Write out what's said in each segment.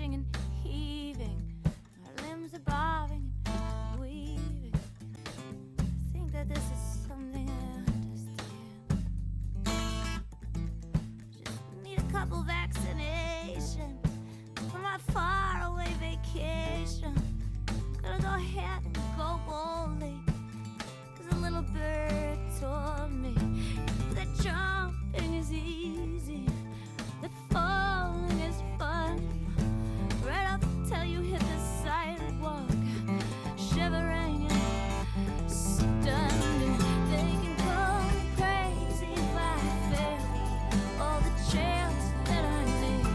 pushing and heaving, our limbs are bobbing and weaving. I think that this is something I understand. Just need a couple vaccinations for my faraway vacation. Gonna go ahead and go boldly, 'cause a little bird told me that jumping is easy, that falling is fun. Right up till you hit the sidewalk, shivering and stunned. They can call me crazy if I fail all the chance that I need.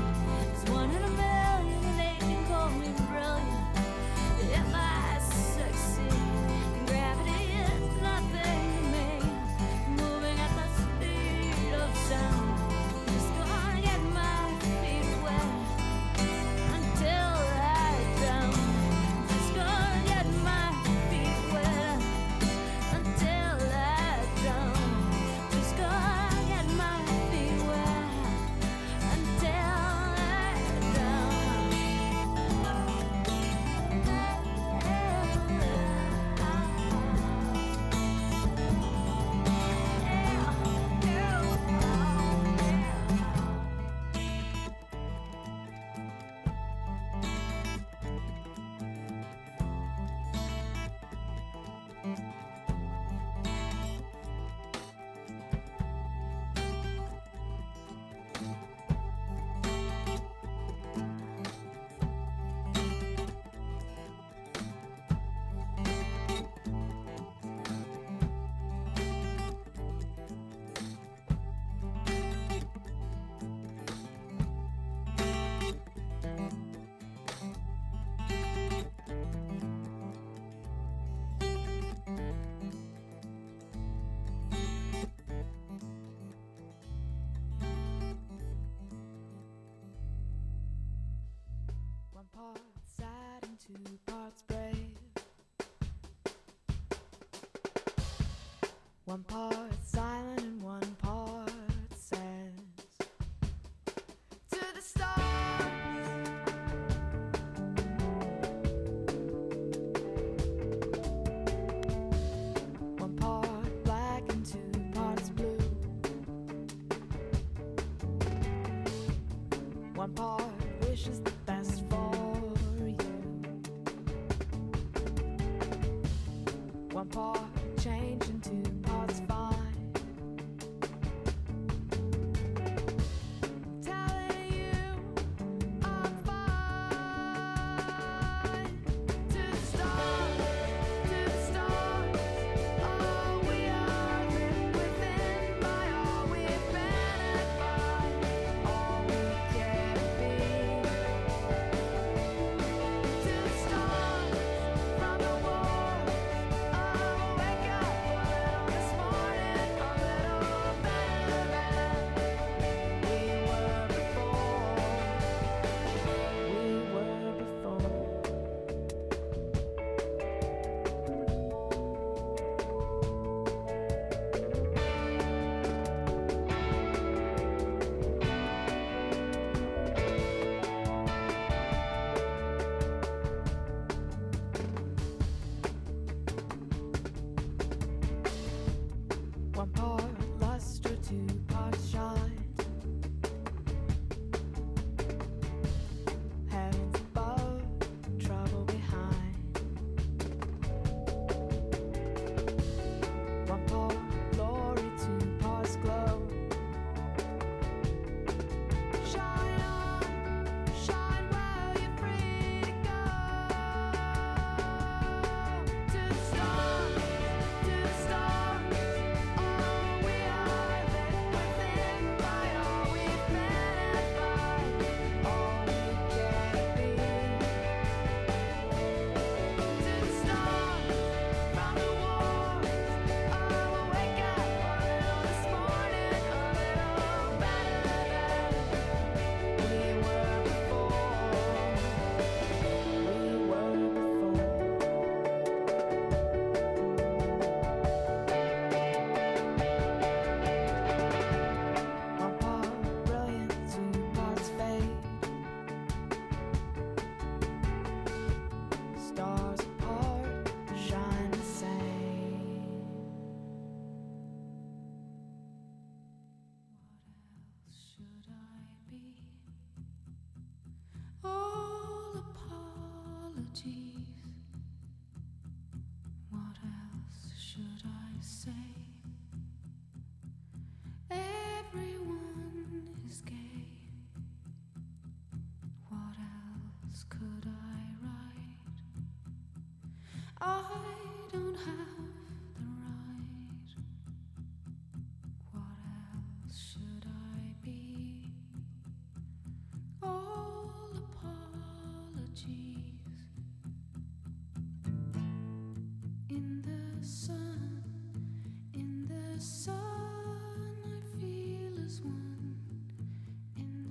It's 1 in a million, and they can call me brilliant if I succeed. Gravity is nothing to me, moving at the speed of sound. Just gonna get my feet wet until I drown. Just gonna get my feet wet until I drown. Just gonna get my feet wet until I One part sad and 2 parts brave. One part silent and 1 part says to the stars. One part black and 2 parts blue. One part wishes the best for you. One part change and 2 parts fine. Telling you I'm fine. To the stars, oh, we are lived within by all we've been and by all we can be. To the stars from the wars, oh, wake up a little this morning, a little better than we were before. One part luster, 2 parts shine. Heavens above, trouble behind. One part glory, 2 parts glow. Shine on, shine well, you're free to go. To the stars, oh, we I don't have the right. What else should I be? All apologies. In the sun, I feel as one. In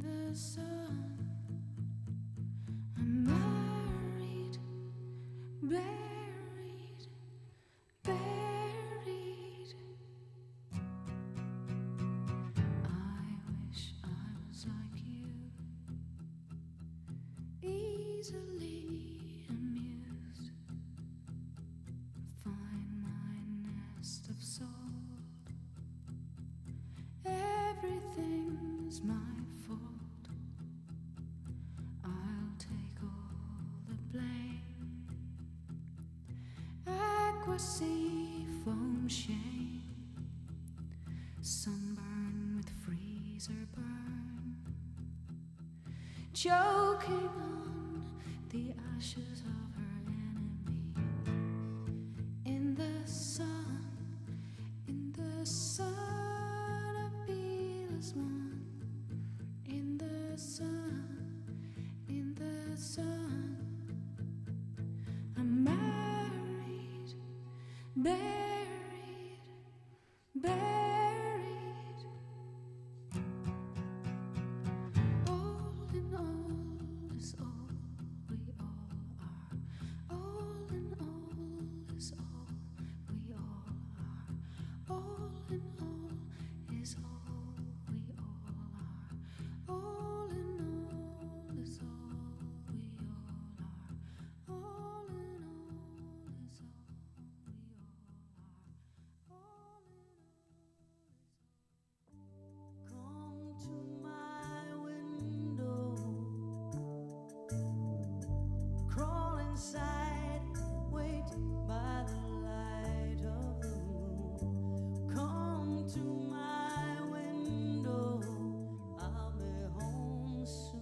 the sun, I'm married, buried. I wish I was like you, easily amused. Find my nest of soul. Everything's my fault. I'll take all the blame. Aquasea foam shame. Sunburn with freezer burn. Choking on the ashes of her enemy. In the sun, I feel as one. In the sun, I'm married, buried. All in all is all we all are. All in all is all we all are. All in all is all we all are. All in all is all we all are. All in all is all we all are. All in Come to my window, crawl inside, wait by the light of the moon. Come to my window, I'll be home soon.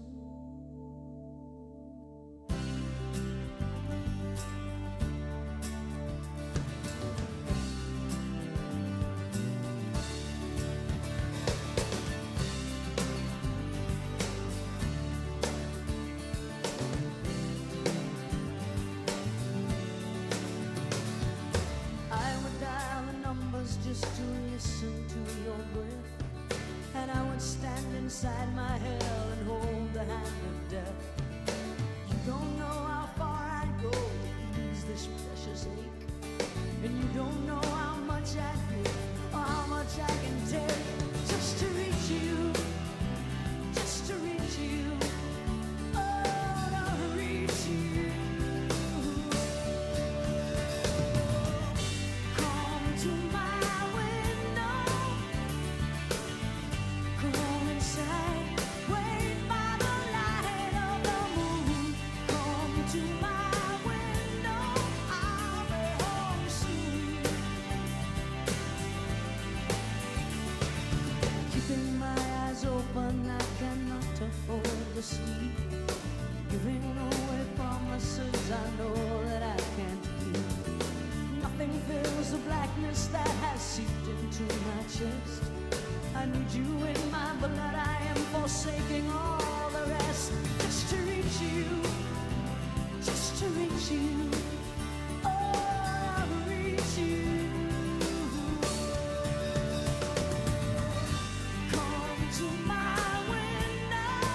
I would dial the numbers just to listen to your breath, and I would stand inside my hell and hold the hand of death. You don't know how far I'd go to ease this precious ache, and you don't know how much I give or how much I can take just to reach you, just to reach you. Oh, to reach you. Come to my window, crawl inside, wait by the light of the moon. Come to my window, I'll be home soon. Keeping my eyes open, I cannot afford to sleep. Giving away promises I know that I can't keep. Nothing fills the blackness that has seeped into my chest. I need you in my blood, I am forsaking all the rest. Just to reach you, just to reach you. Oh, I'll reach you. Come to my window,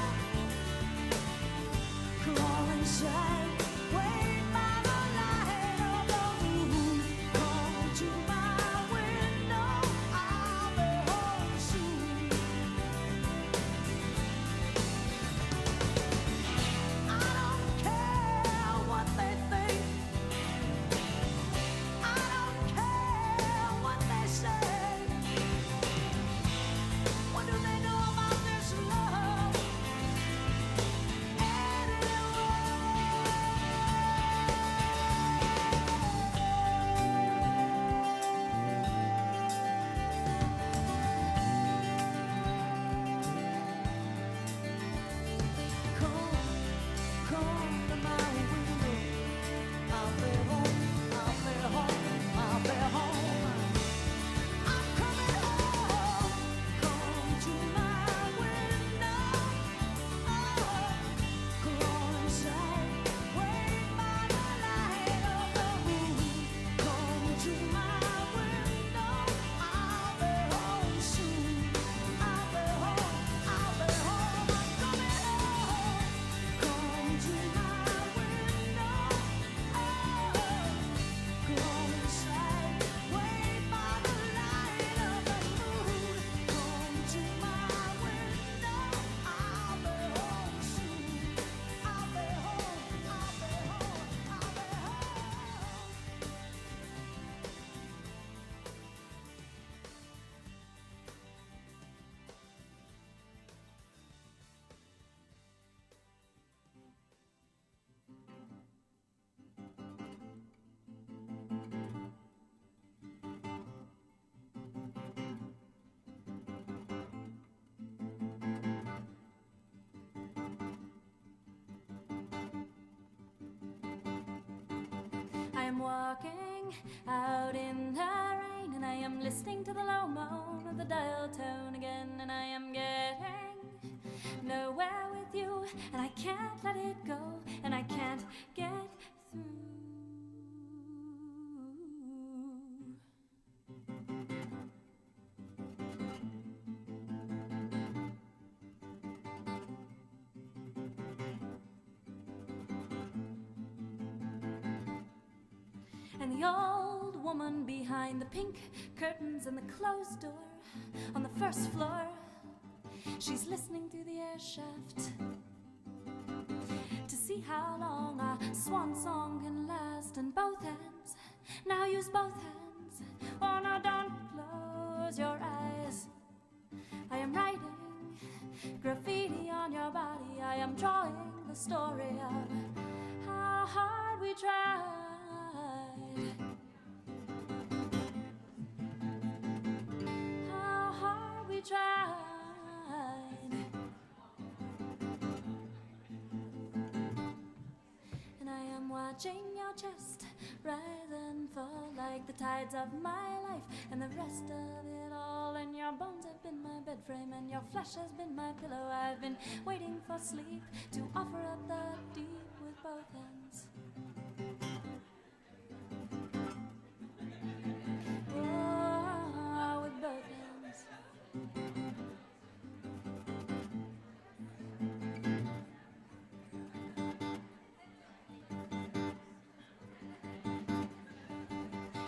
crawl inside, wait by the light of the moon. Come to my window, I'll be home soon. I don't I'm walking out in the rain, and I am listening to the low moan of the dial tone again, and I am getting nowhere with you, and I can't let it go, and I can't get through. And the old woman behind the pink curtains and the closed door on the first floor, she's listening through the air shaft to see how long a swan song can last. And both hands, now use both hands. Oh no, don't close your eyes. I am writing graffiti on your body. I am drawing the story of how hard we tried. How hard we tried. And I am watching your chest rise and fall like the tides of my life, and the rest of it all. And your bones have been my bed frame, and your flesh has been my pillow. I've been waiting for sleep to offer up the deep with both hands. Oh, with both hands.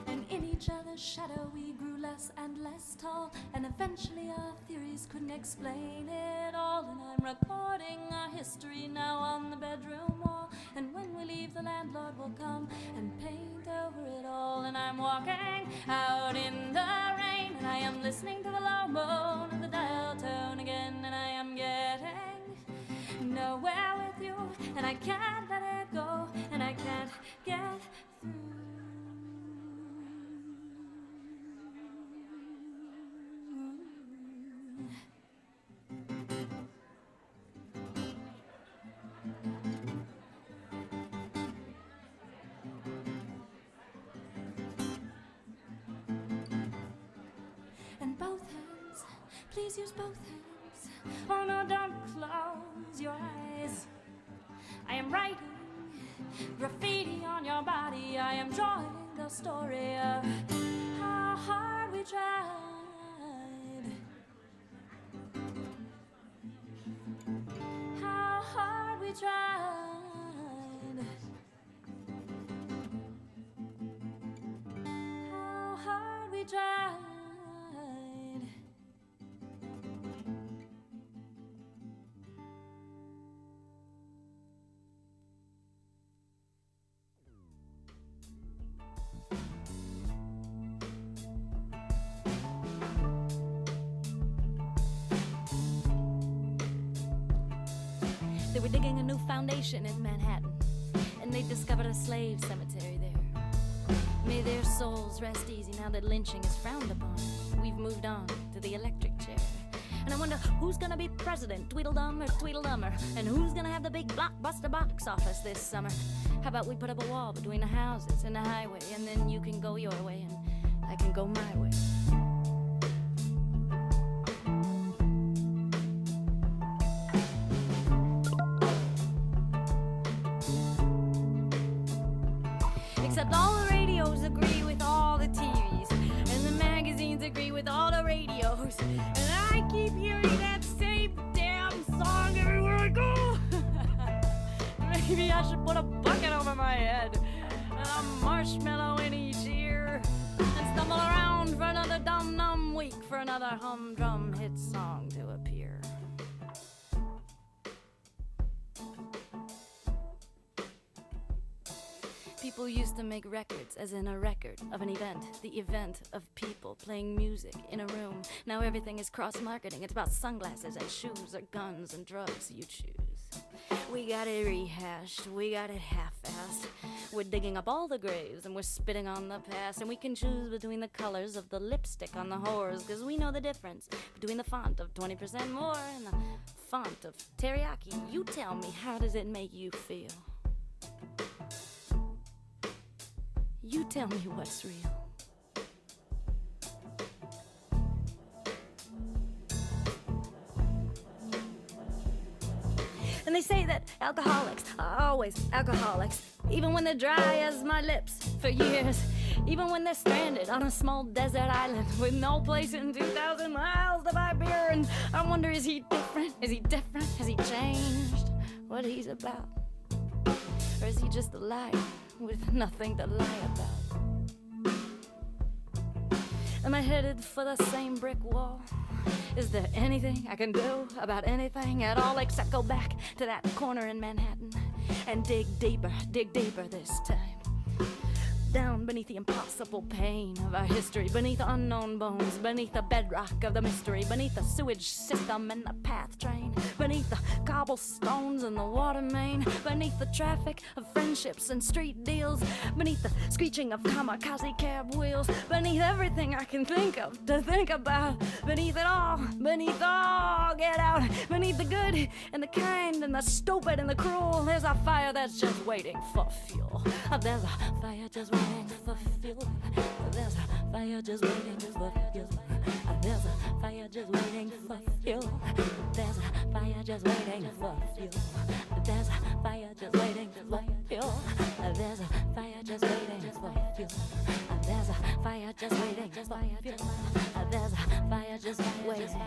And in each other's shadow we grew less and less tall, and eventually our theories couldn't explain it all. And I'm recording our history now on the bedroom wall, and when we leave the landlord will come and paint over it all. And I'm walking out in the rain, and I am listening to the low moan of the dial tone again, and I am getting nowhere with you, and I can't let it go, and I can't get through. And both hands, please use both hands. Oh no, don't close your eyes. I am writing graffiti on your body. I am drawing the story of how hard we tried. How hard we tried. How hard we tried. They were digging a new foundation in Manhattan, and they discovered a slave cemetery there. May their souls rest easy now that lynching is frowned upon. We've moved on to the electric chair. And I wonder who's gonna be president, Tweedledum or Tweedledummer, and who's gonna have the big blockbuster box office this summer. How about we put up a wall between the houses and the highway, and then you can go your way and I can go my way. Except all the radios agree with all the TVs, and the magazines agree with all the radios, and I keep hearing that same damn song everywhere I go. Maybe I should put a bucket over my head and a marshmallow in each ear, and stumble around for another dum-dum week, for another humdrum hit song to appear. People used to make records, as in a record of an event, the event of people playing music in a room. Now everything is cross-marketing. It's about sunglasses and shoes or guns and drugs. You choose. We got it rehashed, we got it half-assed. We're digging up all the graves and we're spitting on the past, and we can choose between the colors of the lipstick on the whores, cause we know the difference between the font of 20% more and the font of teriyaki. You tell me, how does it make you feel? Tell me what's real. And they say that alcoholics are always alcoholics, even when they're dry as my lips for years, even when they're stranded on a small desert island with no place in 2,000 miles to buy beer. And I wonder, is he different? Is he different? Has he changed what he's about? Or is he just a liar with nothing to lie about? Am I headed for the same brick wall? Is there anything I can do about anything at all except go back to that corner in Manhattan and dig deeper this time? Down beneath the impossible pain of our history, beneath the unknown bones, beneath the bedrock of the mystery, beneath the sewage system and the path train, beneath the cobblestones and the water main, beneath the traffic of friendships and street deals, beneath the screeching of kamikaze cab wheels, beneath everything I can think of to think about, beneath it all, get out, beneath the good and the kind and the stupid and the cruel, there's a fire that's just waiting for fuel. There's a fire just waiting for fuel. There's a fire just waiting for fuel. There's a fire just waiting for fuel. There's a fire just waiting for fuel. There's a fire just waiting for fuel. There's a fire just waiting for fuel. There's a fire just waiting for fuel. There's a fire just waiting.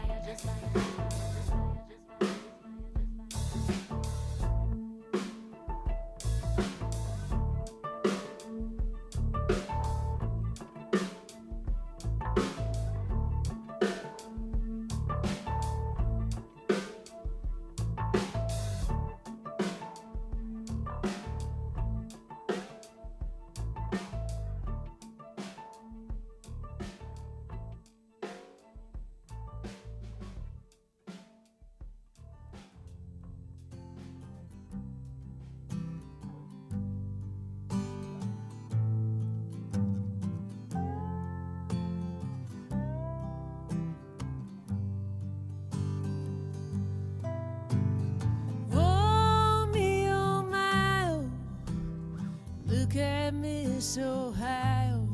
Look at Miss Ohio,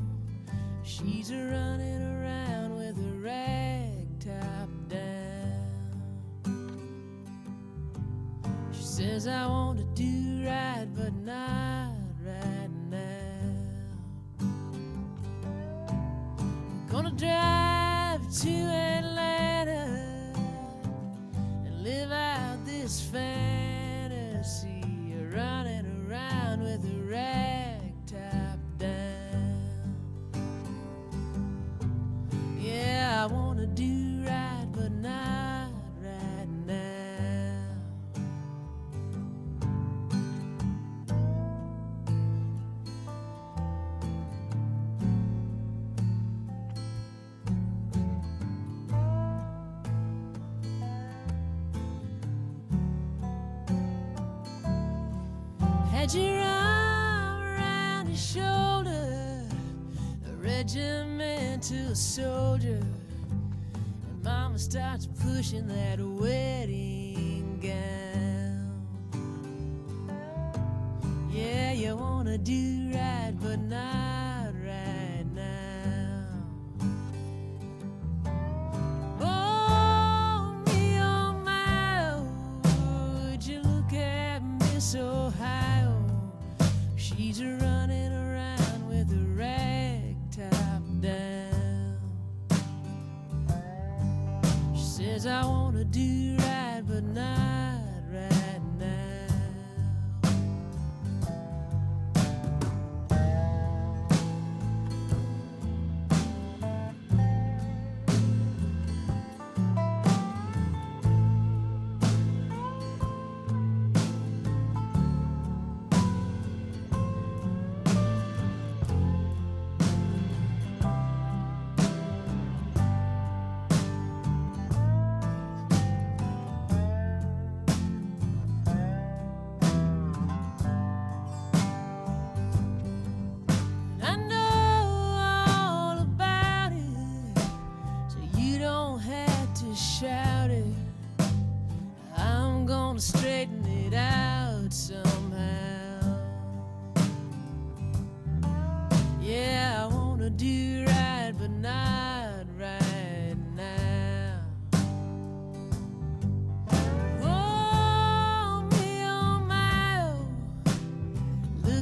she's running around with her rag top down. She says, I want to do right, but not right now. I'm gonna drive to Atlanta and live out this fantasy, running around with a rag top down. Yeah, I wanna do right, but not right now. Had your arm around his shoulder, a regimental soldier, and Mama starts pushing that wedding gown. Yeah, you wanna do right, but not right now. Oh, me, oh my, oh, would you look at Miss Ohio? She's running around with a rag top down. She says, I want to do right, but not right now.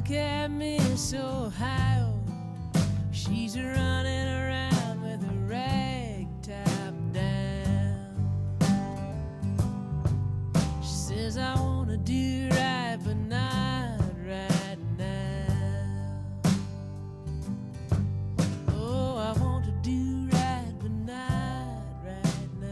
Look at Miss Ohio. She's running around with a rag top down. She says, I want to do right, but not right now. Oh, I want to do right, but not right now.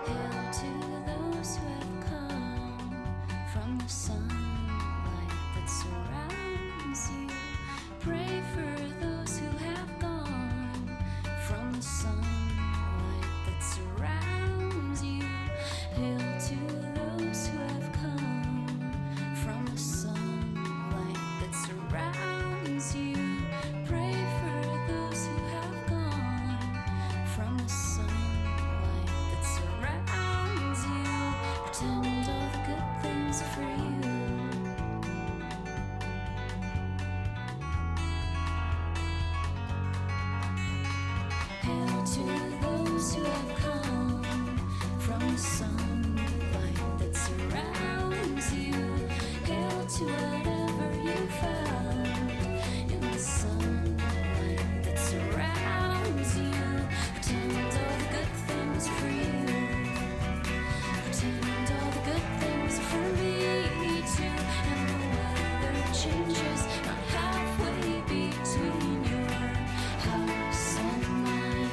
Hail to those who have come from the sunlight that surrounds you. Pray for those who have gone from the sunlight that surrounds you. Hail to those who have come from the sunlight that surrounds you. Pray for those who have gone from the sunlight that surrounds you. Pretend all the good things are for you. Hail to those who have come from the sunlight that surrounds you. Hail to whatever you found in the sunlight that surrounds you. Pretend all the good things are for you. Pretend all the good things are for me too. And the weather changes, not halfway between your house and mine.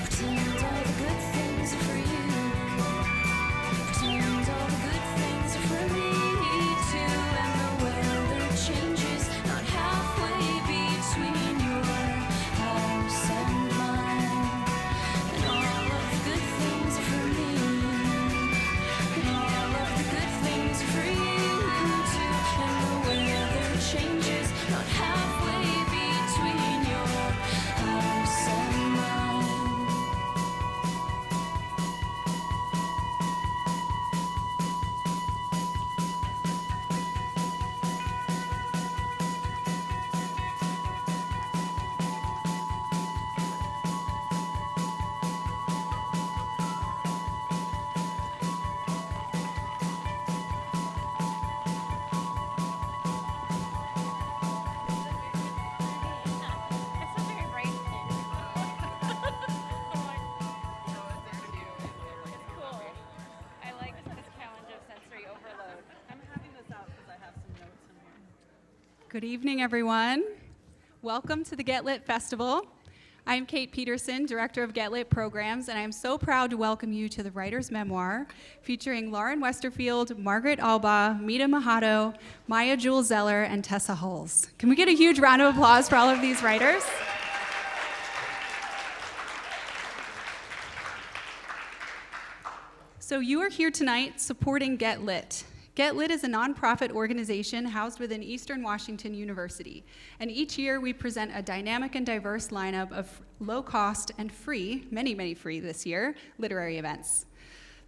Pretend all the good things are for you. Pretend all the good things are for me too. And the weather changes, not halfway between your house and mine. And all of the good things are for me. And all of the good things are for you too. And the weather changes, not halfway between your house and mine. It's a very bright thing. It's cool. I like this challenge of sensory overload. I'm having this out because I have some notes in here. Good evening, everyone. Welcome to the Get Lit Festival. I'm Kate Peterson, Director of Get Lit Programs, and I'm so proud to welcome you to the Writer's Memoir, featuring Lauren Westerfield, Margaret Albaugh, Mita Mahato, Maya Jewell Zeller, and Tessa Hulls. Can we get a huge round of applause for all of these writers? So you are here tonight supporting Get Lit. Get Lit is a nonprofit organization housed within Eastern Washington University. And each year we present a dynamic and diverse lineup of low-cost and free, many free this year, literary events.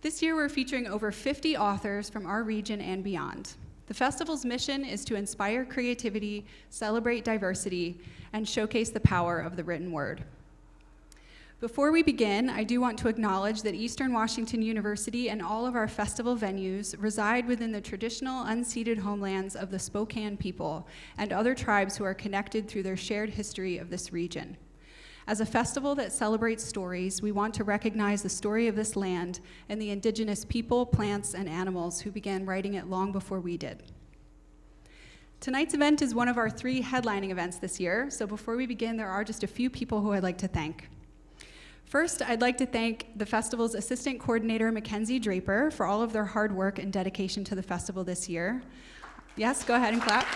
This year we're featuring over 50 authors from our region and beyond. The festival's mission is to inspire creativity, celebrate diversity, and showcase the power of the written word. Before we begin, I do want to acknowledge that Eastern Washington University and all of our festival venues reside within the traditional unceded homelands of the Spokane people and other tribes who are connected through their shared history of this region. As a festival that celebrates stories, we want to recognize the story of this land and the indigenous people, plants, and animals who began writing it long before we did. Tonight's event is one of our 3 headlining events this year, so before we begin, there are just a few people who I'd like to thank. First, I'd like to thank the festival's assistant coordinator, Mackenzie Draper, for all of their hard work and dedication to the festival this year. Yes, go ahead and clap.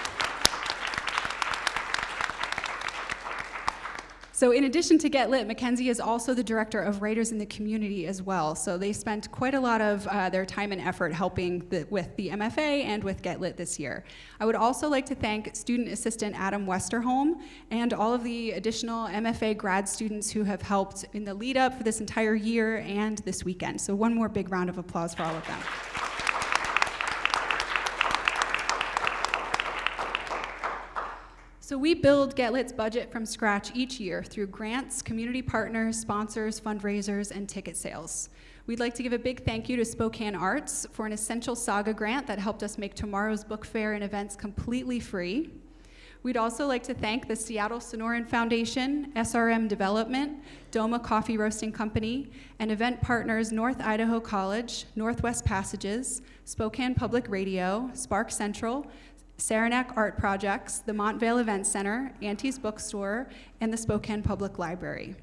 So in addition to Get Lit, Mackenzie is also the director of Writers in the Community as well. So they spent quite a lot of their time and effort helping with the MFA and with Get Lit this year. I would also like to thank student assistant Adam Westerholm and all of the additional MFA grad students who have helped in the lead up for this entire year and this weekend. So one more big round of applause for all of them. So we build Get Lit's budget from scratch each year through grants, community partners, sponsors, fundraisers, and ticket sales. We'd like to give a big thank you to Spokane Arts for an Essential Saga grant that helped us make tomorrow's book fair and events completely free. We'd also like to thank the Seattle Sonoran Foundation, SRM Development, Doma Coffee Roasting Company, and event partners North Idaho College, Northwest Passages, Spokane Public Radio, Spark Central, Saranac Art Projects, the Montvale Event Center, Auntie's Bookstore, and the Spokane Public Library.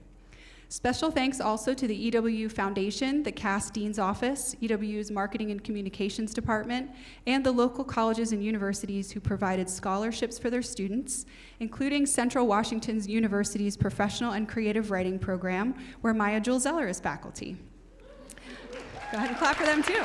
Special thanks also to the EW Foundation, the Cass Dean's Office, EW's Marketing and Communications Department, and the local colleges and universities who provided scholarships for their students, including Central Washington University's Professional and Creative Writing Program, where Maya Jewell Zeller is faculty. Go ahead and clap for them too.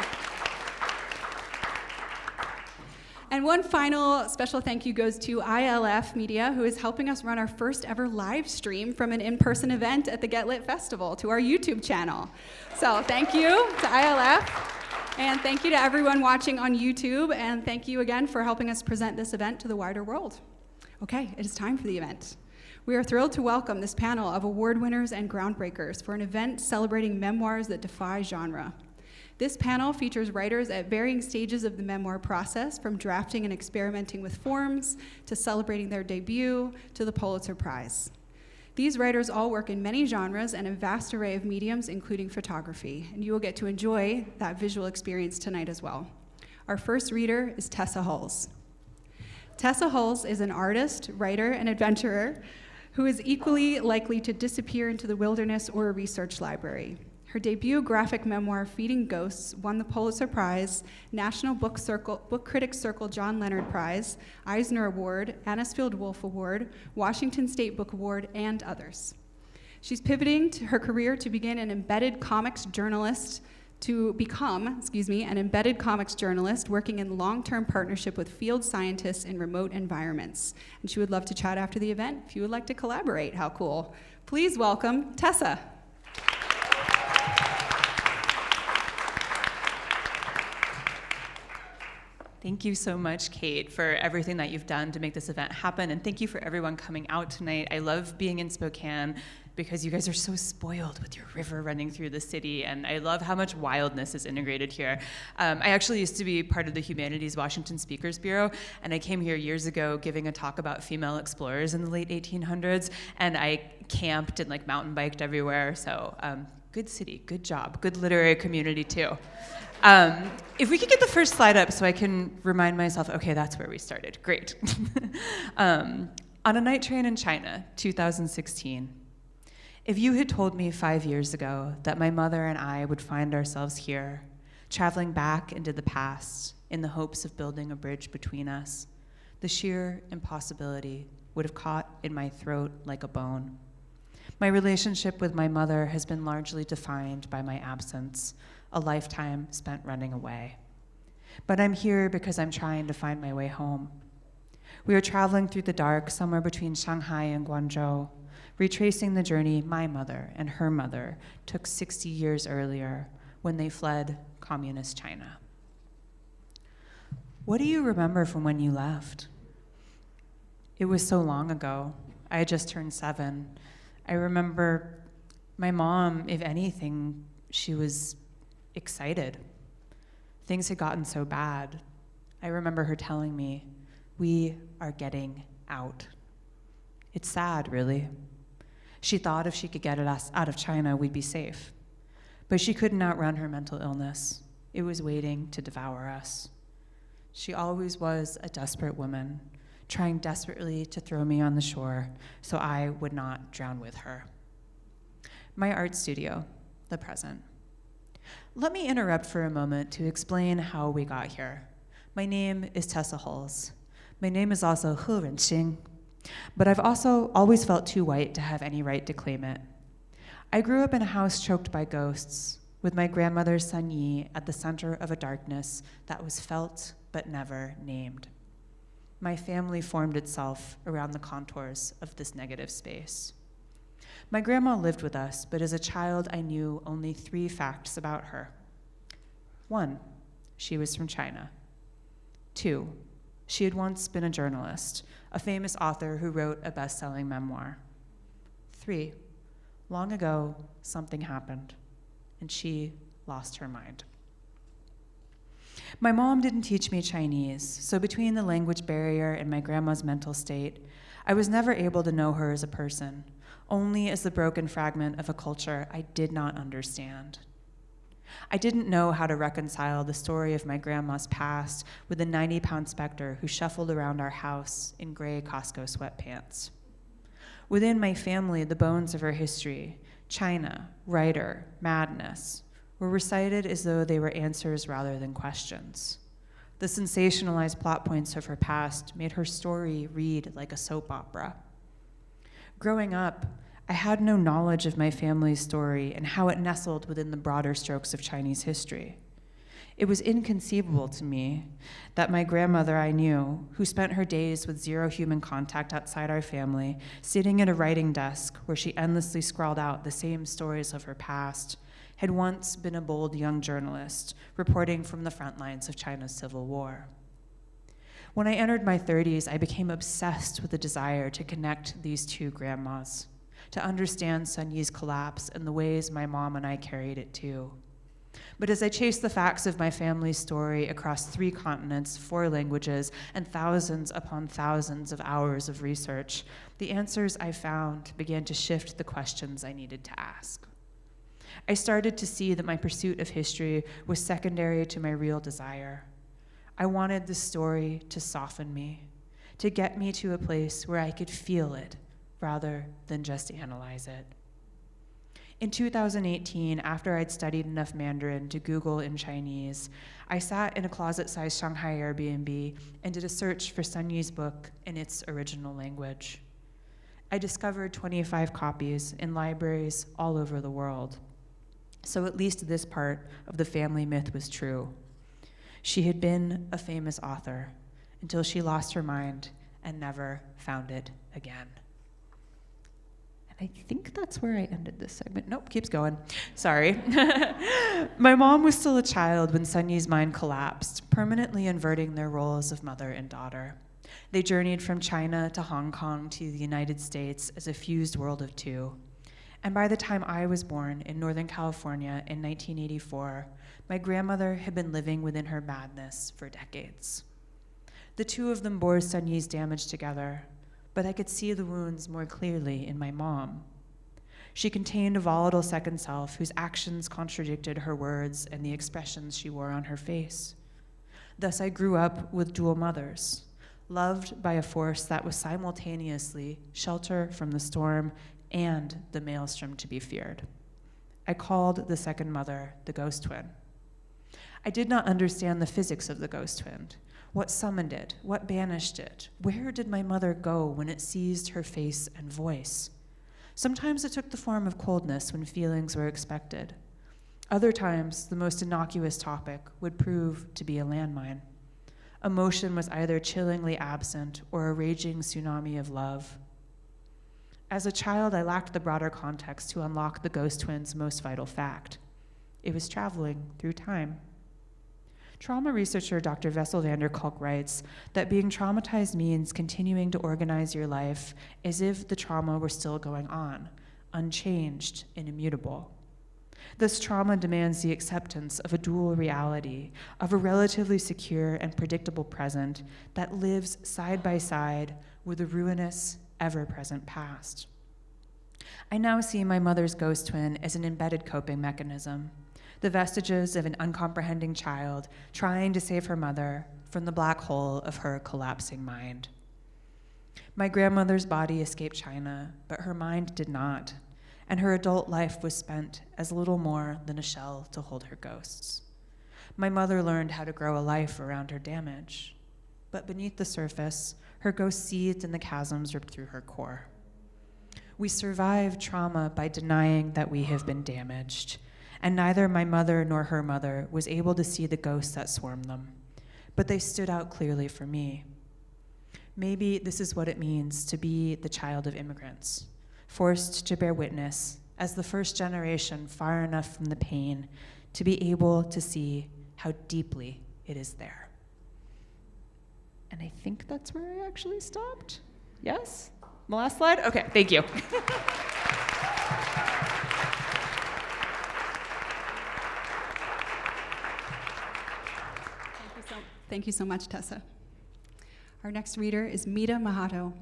And one final special thank you goes to ILF Media, who is helping us run our first ever live stream from an in-person event at the Get Lit Festival to our YouTube channel. So thank you to ILF, and thank you to everyone watching on YouTube, and thank you again for helping us present this event to the wider world. Okay, it is time for the event. We are thrilled to welcome this panel of award winners and groundbreakers for an event celebrating memoirs that defy genre. This panel features writers at varying stages of the memoir process, from drafting and experimenting with forms, to celebrating their debut, to the Pulitzer Prize. These writers all work in many genres and a vast array of mediums, including photography, and you will get to enjoy that visual experience tonight as well. Our first reader is Tessa Hulls. Tessa Hulls is an artist, writer, and adventurer who is equally likely to disappear into the wilderness or a research library. Her debut graphic memoir, Feeding Ghosts, won the Pulitzer Prize, National Book Critics Circle John Leonard Prize, Eisner Award, Anisfield Wolf Award, Washington State Book Award, and others. She's pivoting to her career to begin an embedded comics journalist, an embedded comics journalist working in long-term partnership with field scientists in remote environments. And she would love to chat after the event if you would like to collaborate. How cool. Please welcome Tessa. Thank you so much, Kate, for everything that you've done to make this event happen, and thank you for everyone coming out tonight. I love being in Spokane because you guys are so spoiled with your river running through the city, and I love how much wildness is integrated here. I actually used to be part of the Humanities Washington Speakers Bureau, and I came here years ago giving a talk about female explorers in the late 1800s, and I camped and mountain biked everywhere, so good city, good job, good literary community too. If we could get the first slide up so I can remind myself, okay, that's where we started, great. On a night train in China, 2016, if you had told me 5 years ago that my mother and I would find ourselves here, traveling back into the past in the hopes of building a bridge between us, the sheer impossibility would have caught in my throat like a bone. My relationship with my mother has been largely defined by my absence, a lifetime spent running away. But I'm here because I'm trying to find my way home. We are traveling through the dark somewhere between Shanghai and Guangzhou, retracing the journey my mother and her mother took 60 years earlier when they fled communist China. What do you remember from when you left? It was so long ago. I had just turned 7. I remember my mom, if anything, she was excited. Things had gotten so bad. I remember her telling me, "We are getting out." It's sad, really. She thought if she could get us out of China, we'd be safe. But she couldn't outrun her mental illness. It was waiting to devour us. She always was a desperate woman, trying desperately to throw me on the shore so I would not drown with her. My art studio, the present. Let me interrupt for a moment to explain how we got here. My name is Tessa Hulls. My name is also He Renxing, but I've also always felt too white to have any right to claim it. I grew up in a house choked by ghosts, with my grandmother Sun Yi at the center of a darkness that was felt but never named. My family formed itself around the contours of this negative space. My grandma lived with us, but as a child, I knew only 3 facts about her. 1, she was from China. 2, she had once been a journalist, a famous author who wrote a best-selling memoir. 3, long ago, something happened, and she lost her mind. My mom didn't teach me Chinese, so between the language barrier and my grandma's mental state, I was never able to know her as a person, only as the broken fragment of a culture I did not understand. I didn't know how to reconcile the story of my grandma's past with the 90-pound specter who shuffled around our house in gray Costco sweatpants. Within my family, the bones of her history, China, writer, madness, were recited as though they were answers rather than questions. The sensationalized plot points of her past made her story read like a soap opera. Growing up, I had no knowledge of my family's story and how it nestled within the broader strokes of Chinese history. It was inconceivable to me that my grandmother I knew, who spent her days with 0 human contact outside our family, sitting at a writing desk where she endlessly scrawled out the same stories of her past, had once been a bold young journalist reporting from the front lines of China's civil war. When I entered my 30s, I became obsessed with the desire to connect these 2 grandmas, to understand Sun Yi's collapse and the ways my mom and I carried it too. But as I chased the facts of my family's story across 3 continents, 4 languages, and thousands upon thousands of hours of research, the answers I found began to shift the questions I needed to ask. I started to see that my pursuit of history was secondary to my real desire. I wanted the story to soften me, to get me to a place where I could feel it rather than just analyze it. In 2018, after I'd studied enough Mandarin to Google in Chinese, I sat in a closet-sized Shanghai Airbnb and did a search for Sun Yi's book in its original language. I discovered 25 copies in libraries all over the world. So at least this part of the family myth was true. She had been a famous author until she lost her mind and never found it again. And I think that's where I ended this segment. Nope, keeps going. Sorry. My mom was still a child when Sun Yi's mind collapsed, permanently inverting their roles of mother and daughter. They journeyed from China to Hong Kong to the United States as a fused world of 2. And by the time I was born in Northern California in 1984, my grandmother had been living within her madness for decades. The 2 of them bore Sun Yi's damage together, but I could see the wounds more clearly in my mom. She contained a volatile second self whose actions contradicted her words and the expressions she wore on her face. Thus, I grew up with dual mothers, loved by a force that was simultaneously shelter from the storm and the maelstrom to be feared. I called the second mother the ghost twin. I did not understand the physics of the ghost twin. What summoned it? What banished it? Where did my mother go when it seized her face and voice? Sometimes it took the form of coldness when feelings were expected. Other times, the most innocuous topic would prove to be a landmine. Emotion was either chillingly absent or a raging tsunami of love. As a child, I lacked the broader context to unlock the ghost twin's most vital fact. It was traveling through time. Trauma researcher Dr. Vessel van der Kolk writes that being traumatized means continuing to organize your life as if the trauma were still going on, unchanged and immutable. This trauma demands the acceptance of a dual reality, of a relatively secure and predictable present that lives side by side with a ruinous, ever-present past. I now see my mother's ghost twin as an embedded coping mechanism, the vestiges of an uncomprehending child trying to save her mother from the black hole of her collapsing mind. My grandmother's body escaped China, but her mind did not, and her adult life was spent as little more than a shell to hold her ghosts. My mother learned how to grow a life around her damage, but beneath the surface, her ghost seethed in the chasms ripped through her core. We survive trauma by denying that we have been damaged, and neither my mother nor her mother was able to see the ghosts that swarmed them, but they stood out clearly for me. Maybe this is what it means to be the child of immigrants, forced to bear witness as the first generation far enough from the pain to be able to see how deeply it is there. And I think that's where I actually stopped. Yes? The last slide? Okay, thank you. Thank you so much, Tessa. Our next reader is Mita Mahato.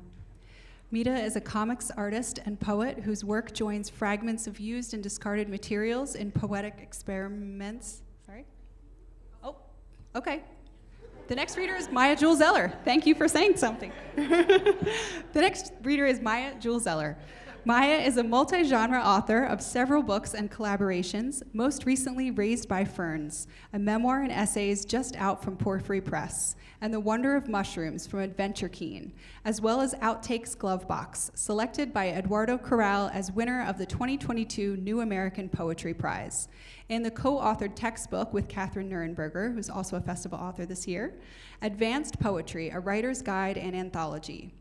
Mita is a comics artist and poet whose work joins fragments of used and discarded materials in poetic experiments. Sorry? Oh, okay. The next reader is Maya Jewell Zeller. Thank you for saying something. The next reader is Maya Jewell Zeller. Maya is a multi-genre author of several books and collaborations, most recently Raised by Ferns, a memoir and essays just out from Porphyry Press, and The Wonder of Mushrooms from Adventure Keen, as well as Outtakes Glovebox, selected by Eduardo Corral as winner of the 2022 New American Poetry Prize, and the co-authored textbook with Catherine Nurenberger, who's also a festival author this year, Advanced Poetry, a Writer's Guide and Anthology.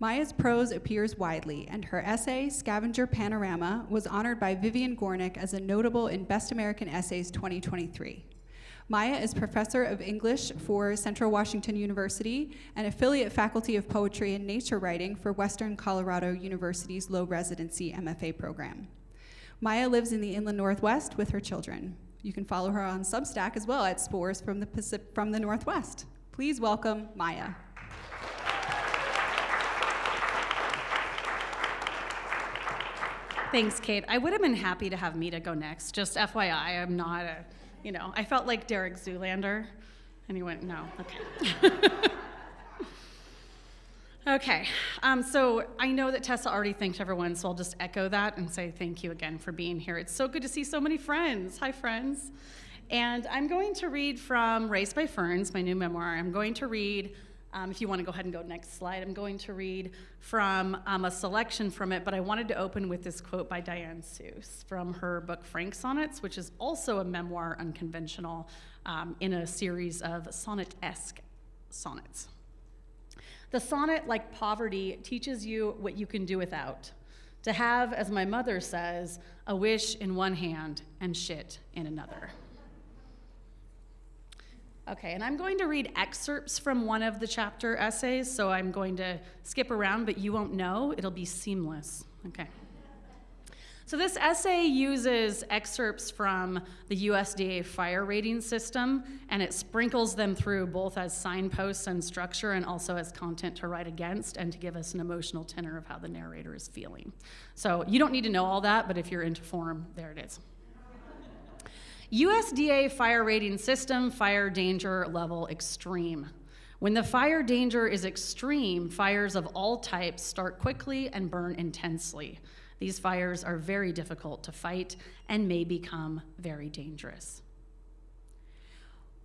Maya's prose appears widely, and her essay, Scavenger Panorama, was honored by Vivian Gornick as a notable in Best American Essays 2023. Maya is professor of English for Central Washington University and affiliate faculty of poetry and nature writing for Western Colorado University's low residency MFA program. Maya lives in the Inland Northwest with her children. You can follow her on Substack as well at Spores from the Northwest. Please welcome Maya. Thanks, Kate. I would have been happy to have Mita go next. Just FYI, I'm not I felt like Derek Zoolander. And he went, no, okay. Okay, so I know that Tessa already thanked everyone, so I'll just echo that and say thank you again for being here. It's so good to see so many friends. Hi, friends. And I'm going to read from Raised by Ferns, my new memoir. I'm going to read, if you want to go ahead and go next slide, I'm going to read from a selection from it, but I wanted to open with this quote by Diane Seuss from her book Frank Sonnets, which is also a memoir unconventional in a series of sonnet-esque sonnets. The sonnet, like poverty, teaches you what you can do without. To have, as my mother says, a wish in one hand and shit in another. Okay, and I'm going to read excerpts from one of the chapter essays, so I'm going to skip around, but you won't know. It'll be seamless. Okay. So this essay uses excerpts from the USDA fire rating system, and it sprinkles them through both as signposts and structure and also as content to write against and to give us an emotional tenor of how the narrator is feeling. So you don't need to know all that, but if you're into form, there it is. USDA fire rating system, fire danger level extreme. When the fire danger is extreme, fires of all types start quickly and burn intensely. These fires are very difficult to fight and may become very dangerous.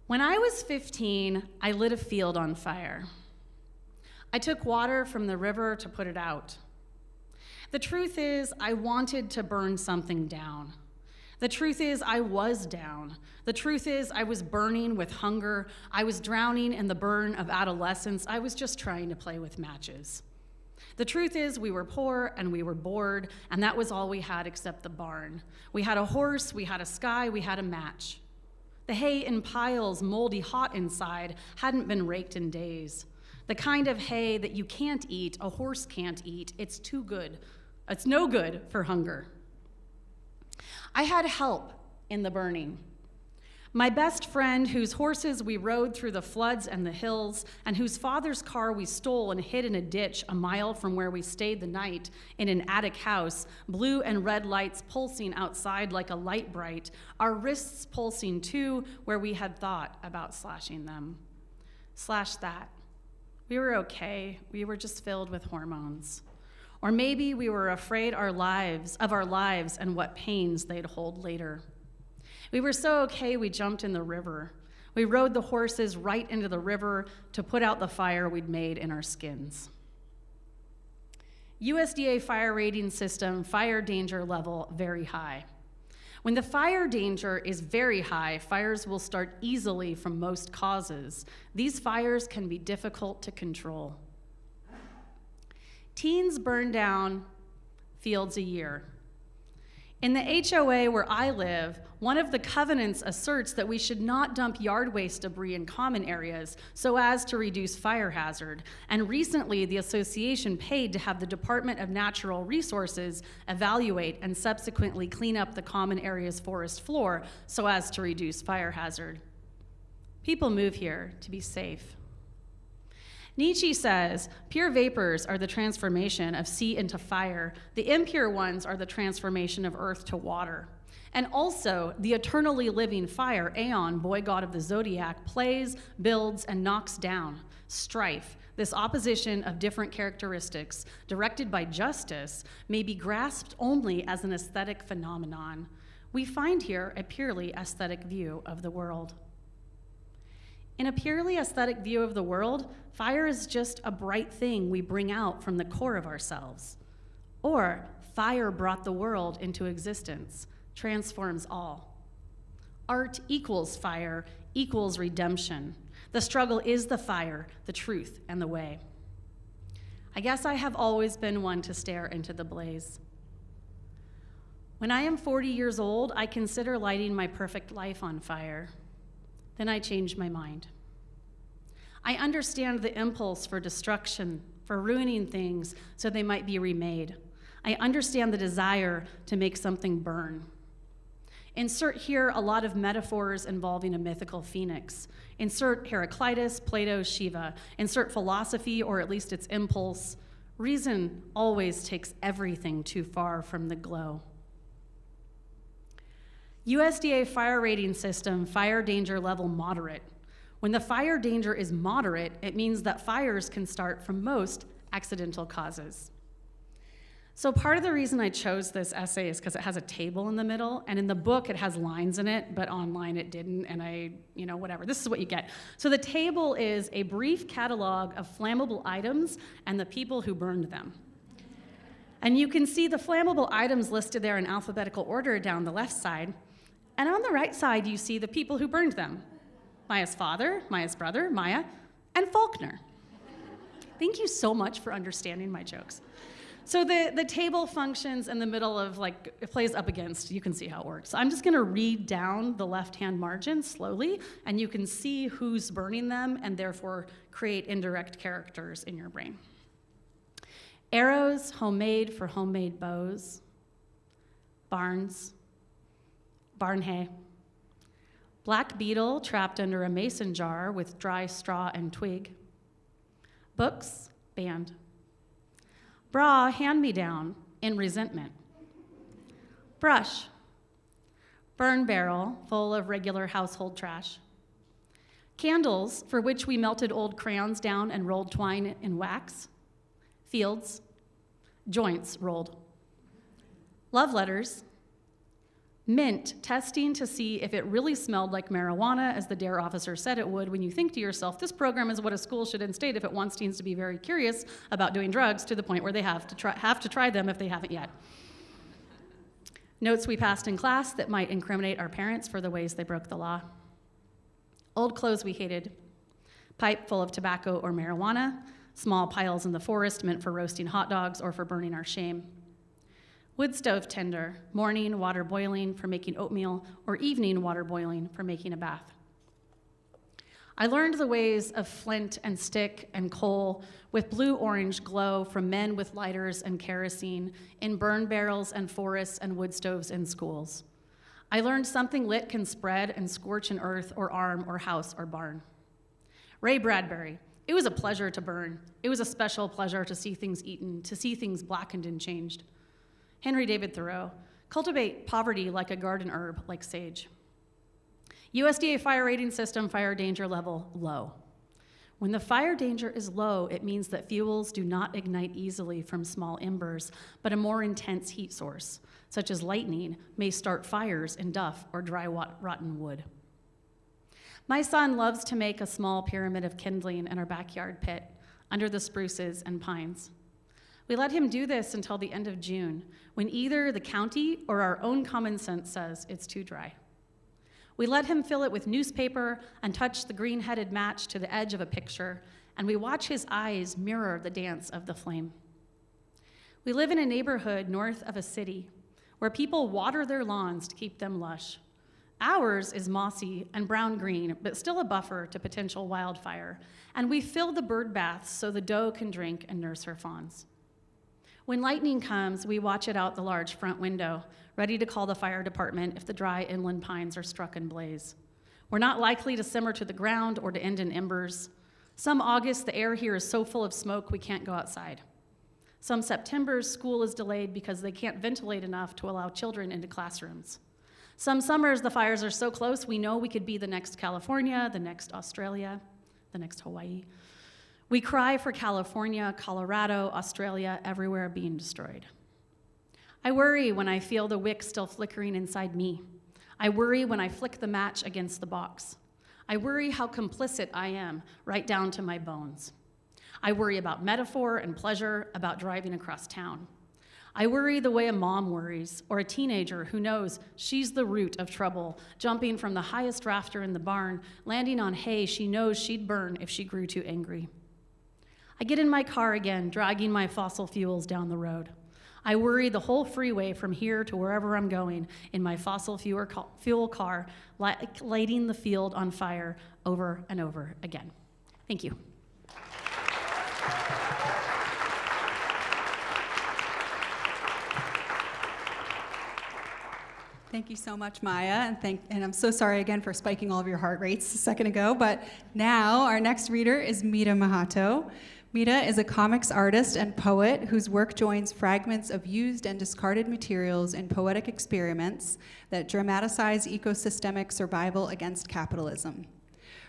When I was 15, I lit a field on fire. I took water from the river to put it out. The truth is, I wanted to burn something down. The truth is, I was down. The truth is, I was burning with hunger. I was drowning in the burn of adolescence. I was just trying to play with matches. The truth is, we were poor and we were bored, and that was all we had except the barn. We had a horse, we had a sky, we had a match. The hay in piles, moldy hot inside, hadn't been raked in days. The kind of hay that you can't eat, a horse can't eat. It's too good. It's no good for hunger. I had help in the burning. My best friend, whose horses we rode through the floods and the hills, and whose father's car we stole and hid in a ditch a mile from where we stayed the night in an attic house, blue and red lights pulsing outside like a light bright, our wrists pulsing too where we had thought about slashing them. Slash that. We were okay. We were just filled with hormones. Or maybe we were afraid of our lives and what pains they'd hold later. We were so okay we jumped in the river. We rode the horses right into the river to put out the fire we'd made in our skins. USDA fire rating system, fire danger level, very high. When the fire danger is very high, fires will start easily from most causes. These fires can be difficult to control. Teens burn down fields a year. In the HOA where I live, one of the covenants asserts that we should not dump yard waste debris in common areas so as to reduce fire hazard. And recently, the association paid to have the Department of Natural Resources evaluate and subsequently clean up the common area's forest floor so as to reduce fire hazard. People move here to be safe. Nietzsche says, pure vapors are the transformation of sea into fire. The impure ones are the transformation of earth to water. And also, the eternally living fire, Aeon, boy god of the zodiac, plays, builds, and knocks down. Strife, this opposition of different characteristics, directed by justice, may be grasped only as an aesthetic phenomenon. We find here a purely aesthetic view of the world. In a purely aesthetic view of the world, fire is just a bright thing we bring out from the core of ourselves. Or fire brought the world into existence, transforms all. Art equals fire, equals redemption. The struggle is the fire, the truth, and the way. I guess I have always been one to stare into the blaze. When I am 40 years old, I consider lighting my perfect life on fire. Then I change my mind. I understand the impulse for destruction, for ruining things so they might be remade. I understand the desire to make something burn. Insert here a lot of metaphors involving a mythical phoenix. Insert Heraclitus, Plato, Shiva. Insert philosophy, or at least its impulse. Reason always takes everything too far from the glow. USDA fire rating system, fire danger level moderate. When the fire danger is moderate, it means that fires can start from most accidental causes. So part of the reason I chose this essay is because it has a table in the middle, and in the book it has lines in it, but online it didn't, and whatever. This is what you get. So the table is a brief catalog of flammable items and the people who burned them. And you can see the flammable items listed there in alphabetical order down the left side. And on the right side, you see the people who burned them. Maya's father, Maya's brother, Maya, and Faulkner. Thank you so much for understanding my jokes. So the table functions in the middle of, it plays up against, you can see how it works. So I'm just gonna read down the left-hand margin slowly, and you can see who's burning them, and therefore create indirect characters in your brain. Arrows, homemade for homemade bows. Barns, barn hay. Black beetle trapped under a mason jar with dry straw and twig. Books, banned. Bra, hand-me-down, in resentment. Brush, burn barrel full of regular household trash. Candles, for which we melted old crayons down and rolled twine in wax. Fields, joints rolled. Love letters. Mint, testing to see if it really smelled like marijuana, as the DARE officer said it would, when you think to yourself, this program is what a school should instate if it wants teens to be very curious about doing drugs to the point where they have to try them if they haven't yet. Notes we passed in class that might incriminate our parents for the ways they broke the law. Old clothes we hated. Pipe full of tobacco or marijuana. Small piles in the forest meant for roasting hot dogs or for burning our shame. Wood stove tinder, morning water boiling for making oatmeal, or evening water boiling for making a bath. I learned the ways of flint and stick and coal with blue-orange glow from men with lighters and kerosene in burn barrels and forests and wood stoves in schools. I learned something lit can spread and scorch an earth or arm or house or barn. Ray Bradbury, it was a pleasure to burn. It was a special pleasure to see things eaten, to see things blackened and changed. Henry David Thoreau, cultivate poverty like a garden herb, like sage. USDA fire rating system, fire danger level, low. When the fire danger is low, it means that fuels do not ignite easily from small embers, but a more intense heat source, such as lightning, may start fires in duff or dry rotten wood. My son loves to make a small pyramid of kindling in our backyard pit, under the spruces and pines. We let him do this until the end of June, when either the county or our own common sense says it's too dry. We let him fill it with newspaper and touch the green-headed match to the edge of a picture, and we watch his eyes mirror the dance of the flame. We live in a neighborhood north of a city where people water their lawns to keep them lush. Ours is mossy and brown-green, but still a buffer to potential wildfire, and we fill the bird baths so the doe can drink and nurse her fawns. When lightning comes, we watch it out the large front window, ready to call the fire department if the dry inland pines are struck in blaze. We're not likely to simmer to the ground or to end in embers. Some August, the air here is so full of smoke we can't go outside. Some Septembers, school is delayed because they can't ventilate enough to allow children into classrooms. Some summers, the fires are so close we know we could be the next California, the next Australia, the next Hawaii. We cry for California, Colorado, Australia, everywhere being destroyed. I worry when I feel the wick still flickering inside me. I worry when I flick the match against the box. I worry how complicit I am, right down to my bones. I worry about metaphor and pleasure, about driving across town. I worry the way a mom worries, or a teenager who knows she's the root of trouble, jumping from the highest rafter in the barn, landing on hay she knows she'd burn if she grew too angry. I get in my car again, dragging my fossil fuels down the road. I worry the whole freeway from here to wherever I'm going in my fossil fuel car, lighting the field on fire over and over again. Thank you. Thank you so much, Maya, and I'm so sorry again for spiking all of your heart rates a second ago, but now our next reader is Mita Mahato. Mita is a comics artist and poet whose work joins fragments of used and discarded materials in poetic experiments that dramatize ecosystemic survival against capitalism.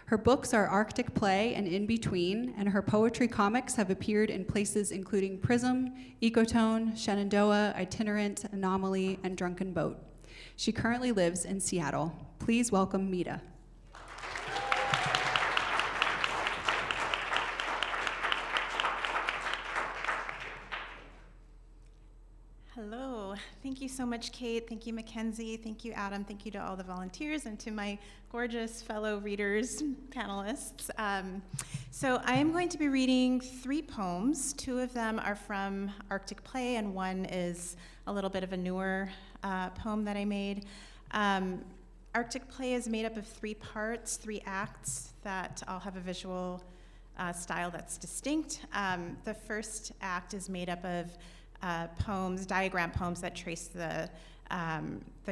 Her books are Arctic Play and In Between, and her poetry comics have appeared in places including Prism, Ecotone, Shenandoah, Itinerant, Anomaly, and Drunken Boat. She currently lives in Seattle. Please welcome Mita. Hello. Thank you so much, Kate. Thank you, Mackenzie. Thank you, Adam. Thank you to all the volunteers and to my gorgeous fellow readers, panelists. So I am going to be reading 3 poems. 2 of them are from Arctic Play, and 1 is a little bit of a newer poem that I made. Arctic Play is made up of 3 parts, 3 acts that all have a visual style that's distinct. The first act is made up of poems, diagram poems that trace the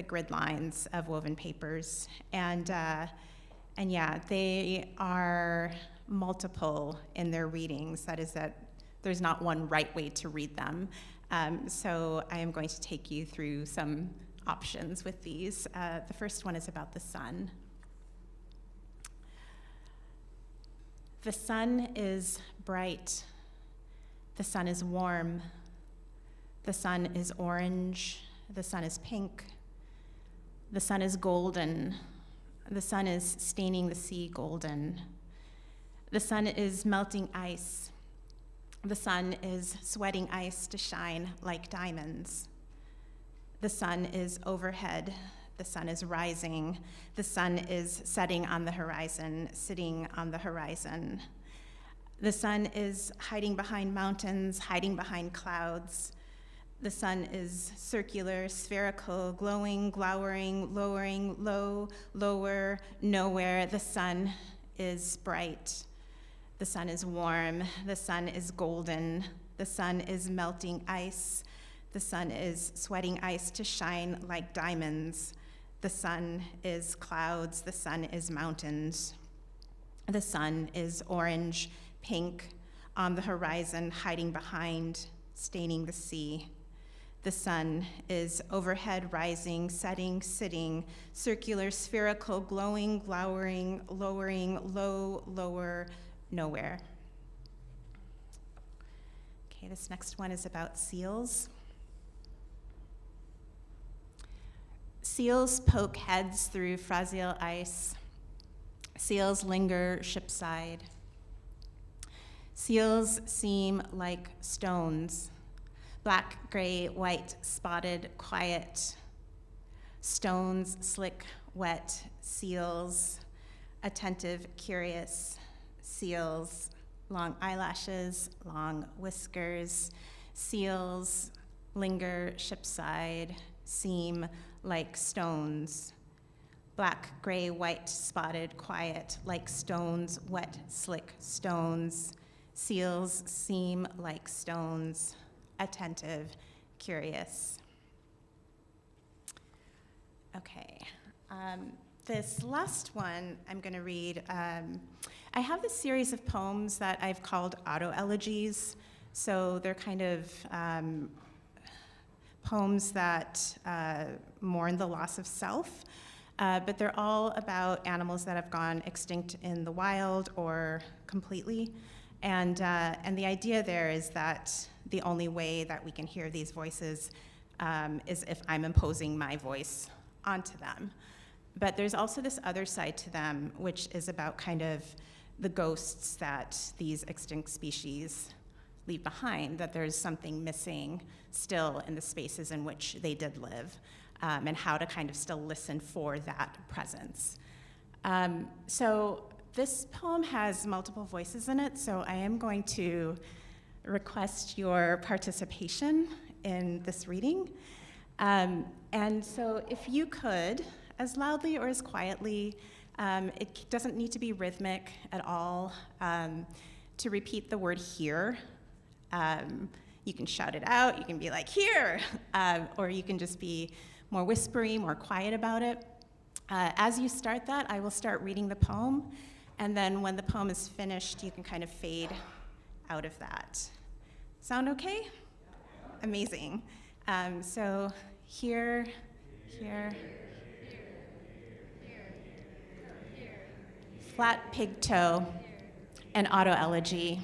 grid lines of woven papers, and yeah, they are multiple in their readings. That is, that there's not one right way to read them. So I am going to take you through some options with these. The first one is about the sun. The sun is bright. The sun is warm. The sun is orange. The sun is pink. The sun is golden. The sun is staining the sea golden. The sun is melting ice. The sun is sweating ice to shine like diamonds. The sun is overhead. The sun is rising. The sun is setting on the horizon, sitting on the horizon. The sun is hiding behind mountains, hiding behind clouds. The sun is circular, spherical, glowing, glowering, lowering, low, lower, nowhere. The sun is bright. The sun is warm. The sun is golden. The sun is melting ice. The sun is sweating ice to shine like diamonds. The sun is clouds. The sun is mountains. The sun is orange, pink, on the horizon, hiding behind, staining the sea. The sun is overhead, rising, setting, sitting, circular, spherical, glowing, glowering, lowering, low, lower, nowhere. Okay, this next one is about seals. Seals poke heads through fragile ice. Seals linger shipside. Seals seem like stones. Black, gray, white, spotted, quiet. Stones, slick, wet. Seals, attentive, curious. Seals, long eyelashes, long whiskers. Seals linger shipside, seem like stones. Black, gray, white, spotted, quiet, like stones, wet, slick stones. Seals seem like stones. Attentive, curious. Okay, this last one I'm going to read. I have this series of poems that I've called auto-elegies. So they're kind of poems that mourn the loss of self, but they're all about animals that have gone extinct in the wild or completely. And the idea there is that the only way that we can hear these voices is if I'm imposing my voice onto them. But there's also this other side to them, which is about kind of the ghosts that these extinct species leave behind, that there's something missing still in the spaces in which they did live, and how to kind of still listen for that presence. So this poem has multiple voices in it, so I am going to request your participation in this reading. And so if you could, as loudly or as quietly, it doesn't need to be rhythmic at all, to repeat the word here. You can shout it out, you can be like, here, or you can just be more whispery, more quiet about it. As you start that, I will start reading the poem, and then when the poem is finished, you can kind of fade out of that. Sound okay? Amazing. So here, flat pig toe, an auto-elegy.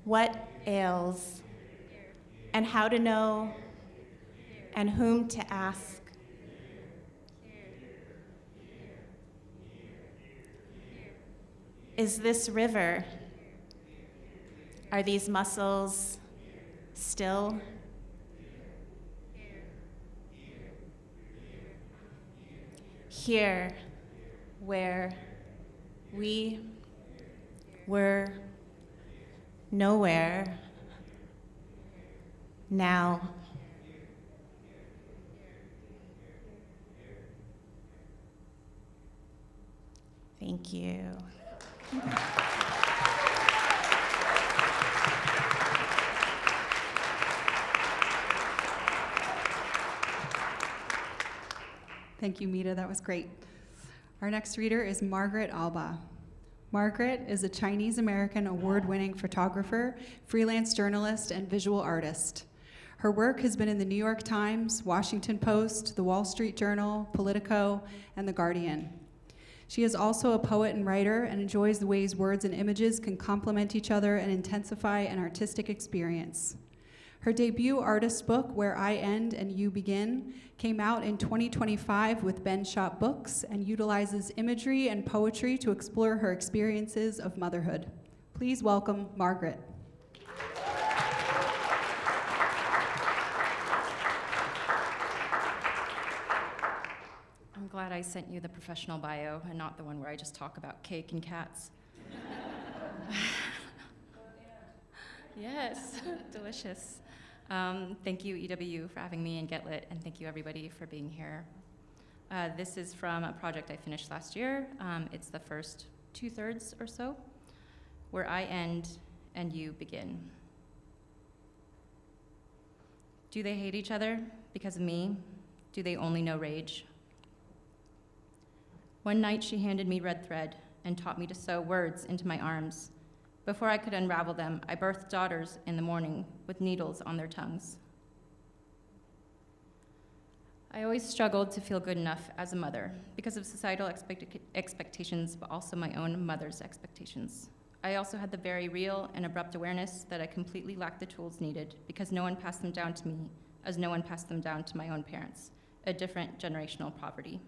What ails, and how to know, and whom to ask. Is this river? Are these muscles still? Here, where we were nowhere, now. Thank you. Thank you, Mita. That was great. Our next reader is Margaret Albaugh. Margaret is a Chinese-American award-winning photographer, freelance journalist, and visual artist. Her work has been in the New York Times, Washington Post, the Wall Street Journal, Politico, and The Guardian. She is also a poet and writer and enjoys the ways words and images can complement each other and intensify an artistic experience. Her debut artist book, Where I End and You Begin, came out in 2025 with Ben Shop Books and utilizes imagery and poetry to explore her experiences of motherhood. Please welcome Margaret. I'm glad I sent you the professional bio and not the one where I just talk about cake and cats. Yes, delicious. Thank you, EWU, for having me and Get Lit, and thank you, everybody, for being here. This is from a project I finished last year. It's the first 2/3 or so, where I end and you begin. Do they hate each other because of me? Do they only know rage? One night she handed me red thread and taught me to sew words into my arms. Before I could unravel them, I birthed daughters in the morning with needles on their tongues. I always struggled to feel good enough as a mother because of societal expectations, but also my own mother's expectations. I also had the very real and abrupt awareness that I completely lacked the tools needed because no one passed them down to me, as no one passed them down to my own parents, a different generational poverty.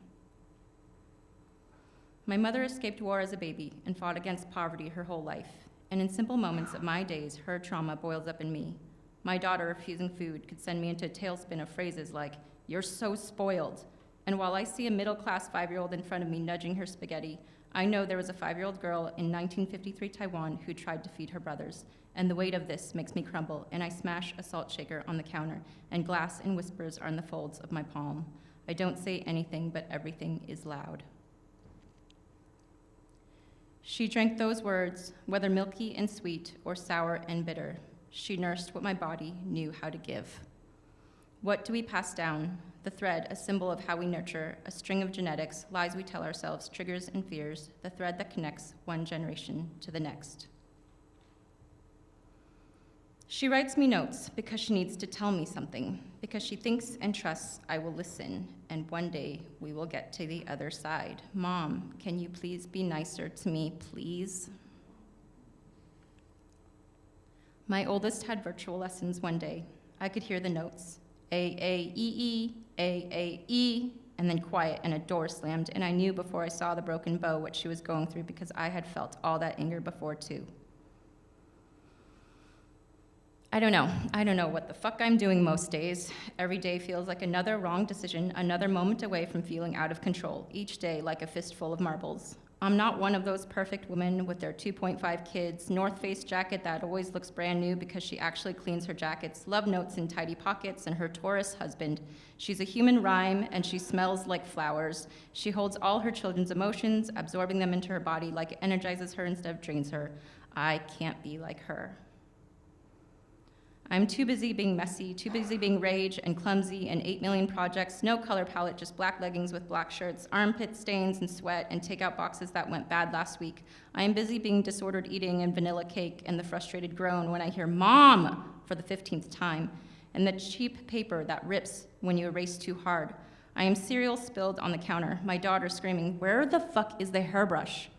My mother escaped war as a baby and fought against poverty her whole life. And in simple moments of my days, her trauma boils up in me. My daughter refusing food could send me into a tailspin of phrases like, "You're so spoiled." And while I see a middle-class 5-year-old in front of me nudging her spaghetti, I know there was a 5-year-old girl in 1953 Taiwan who tried to feed her brothers. And the weight of this makes me crumble, and I smash a salt shaker on the counter, and glass and whispers are in the folds of my palm. I don't say anything, but everything is loud. She drank those words, whether milky and sweet or sour and bitter. She nursed what my body knew how to give. What do we pass down? The thread, a symbol of how we nurture, a string of genetics, lies we tell ourselves, triggers and fears, the thread that connects one generation to the next. She writes me notes because she needs to tell me something, because she thinks and trusts I will listen, and one day we will get to the other side. Mom, can you please be nicer to me, please? My oldest had virtual lessons one day. I could hear the notes, A-A-E-E, A-A-E, and then quiet, and a door slammed, and I knew before I saw the broken bow what she was going through because I had felt all that anger before too. I don't know what the fuck I'm doing most days. Every day feels like another wrong decision, another moment away from feeling out of control, each day like a fistful of marbles. I'm not one of those perfect women with their 2.5 kids, North Face jacket that always looks brand new because she actually cleans her jackets, love notes in tidy pockets, and her Taurus husband. She's a human rhyme, and she smells like flowers. She holds all her children's emotions, absorbing them into her body like it energizes her instead of drains her. I can't be like her. I'm too busy being messy, too busy being rage and clumsy and 8 million projects, no color palette, just black leggings with black shirts, armpit stains and sweat, and takeout boxes that went bad last week. I am busy being disordered eating and vanilla cake and the frustrated groan when I hear "Mom" for the 15th time, and the cheap paper that rips when you erase too hard. I am cereal spilled on the counter, my daughter screaming, "Where the fuck is the hairbrush?"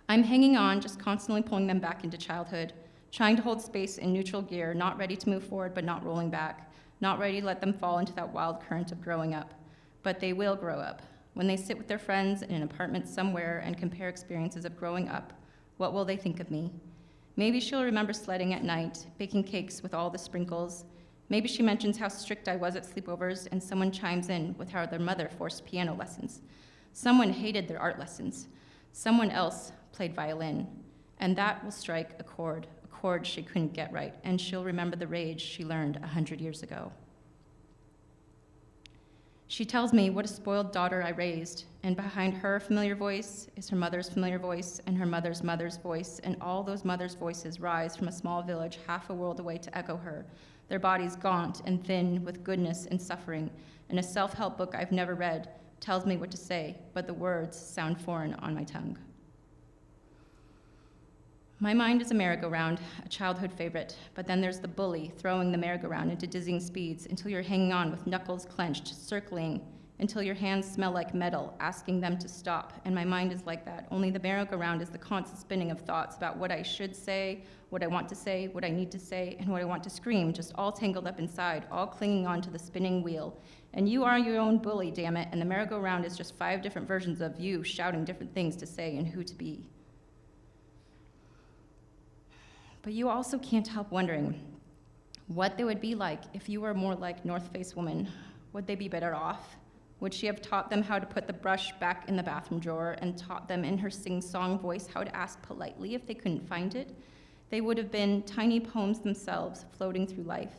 I'm hanging on, just constantly pulling them back into childhood, trying to hold space in neutral gear, not ready to move forward but not rolling back, not ready to let them fall into that wild current of growing up. But they will grow up. When they sit with their friends in an apartment somewhere and compare experiences of growing up, what will they think of me? Maybe she'll remember sledding at night, baking cakes with all the sprinkles. Maybe she mentions how strict I was at sleepovers, and someone chimes in with how their mother forced piano lessons. Someone hated their art lessons. Someone else played violin, and that will strike a chord she couldn't get right, and she'll remember the rage she learned 100 years ago. She tells me what a spoiled daughter I raised, and behind her familiar voice is her mother's familiar voice, and her mother's mother's voice, and all those mothers' voices rise from a small village half a world away to echo her, their bodies gaunt and thin with goodness and suffering, and a self-help book I've never read tells me what to say, but the words sound foreign on my tongue. My mind is a merry-go-round, a childhood favorite, but then there's the bully throwing the merry-go-round into dizzying speeds until you're hanging on with knuckles clenched, circling, until your hands smell like metal, asking them to stop, and my mind is like that, only the merry-go-round is the constant spinning of thoughts about what I should say, what I want to say, what I need to say, and what I want to scream, just all tangled up inside, all clinging on to the spinning wheel. And you are your own bully, damn it, and the merry-go-round is just 5 different versions of you shouting different things to say and who to be. But you also can't help wondering what they would be like if you were more like North Face woman. Would they be better off? Would she have taught them how to put the brush back in the bathroom drawer and taught them in her sing-song voice how to ask politely if they couldn't find it? They would have been tiny poems themselves floating through life.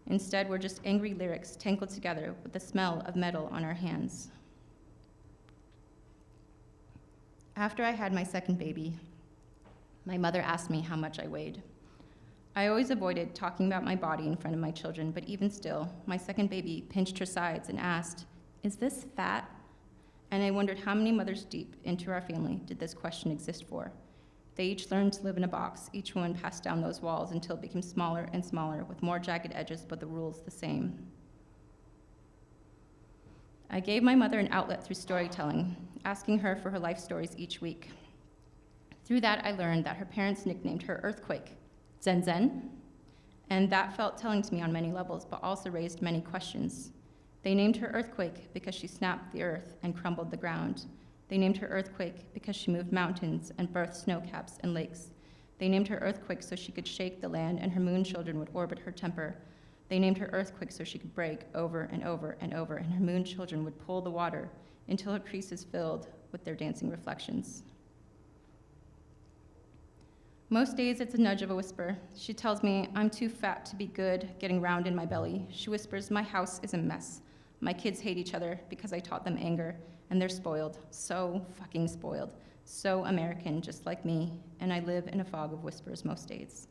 Instead, we're just angry lyrics tangled together with the smell of metal on our hands. After I had my second baby, my mother asked me how much I weighed. I always avoided talking about my body in front of my children, but even still, my second baby pinched her sides and asked, "Is this fat?" And I wondered how many mothers deep into our family did this question exist for. They each learned to live in a box. Each one passed down those walls until it became smaller and smaller with more jagged edges, but the rules the same. I gave my mother an outlet through storytelling, asking her for her life stories each week. Through that, I learned that her parents nicknamed her Earthquake, Zen Zen, and that felt telling to me on many levels, but also raised many questions. They named her Earthquake because she snapped the earth and crumbled the ground. They named her Earthquake because she moved mountains and birthed snow caps and lakes. They named her Earthquake so she could shake the land and her moon children would orbit her temper. They named her Earthquake so she could break over and over and over, and her moon children would pull the water until her creases filled with their dancing reflections. Most days it's a nudge of a whisper. She tells me I'm too fat to be good, getting round in my belly. She whispers, my house is a mess. My kids hate each other because I taught them anger, and they're spoiled, so fucking spoiled, so American, just like me, and I live in a fog of whispers most days.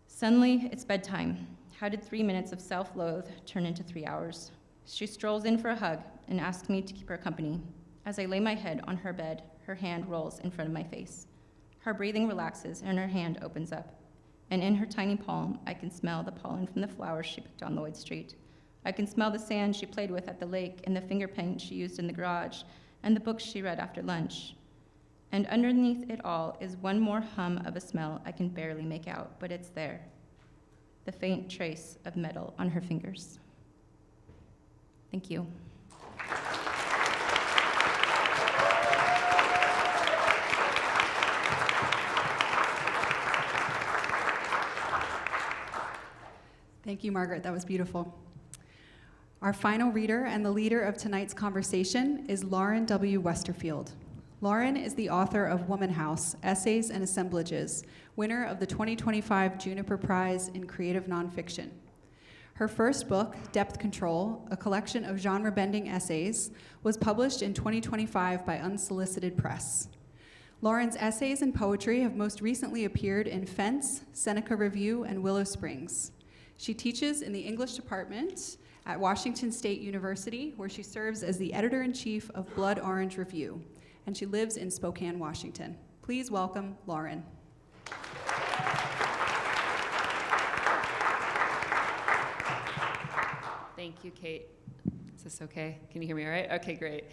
Suddenly, it's bedtime. How did 3 minutes of self-loathe turn into 3 hours? She strolls in for a hug and asks me to keep her company. As I lay my head on her bed, her hand rolls in front of my face. Her breathing relaxes and her hand opens up. And in her tiny palm, I can smell the pollen from the flowers she picked on Lloyd Street. I can smell the sand she played with at the lake and the finger paint she used in the garage and the books she read after lunch. And underneath it all is one more hum of a smell I can barely make out, but it's there. The faint trace of metal on her fingers. Thank you. Thank you, Margaret. That was beautiful. Our final reader and the leader of tonight's conversation is Lauren W. Westerfield. Lauren is the author of Woman House, Essays and Assemblages, winner of the 2025 Juniper Prize in Creative Nonfiction. Her first book, Depth Control, a collection of genre-bending essays, was published in 2025 by Unsolicited Press. Lauren's essays and poetry have most recently appeared in Fence, Seneca Review, and Willow Springs. She teaches in the English department at Washington State University, where she serves as the editor-in-chief of Blood Orange Review, and she lives in Spokane, Washington. Please welcome Lauren. Thank you, Kate. Is this okay? Can you hear me all right? Okay, great.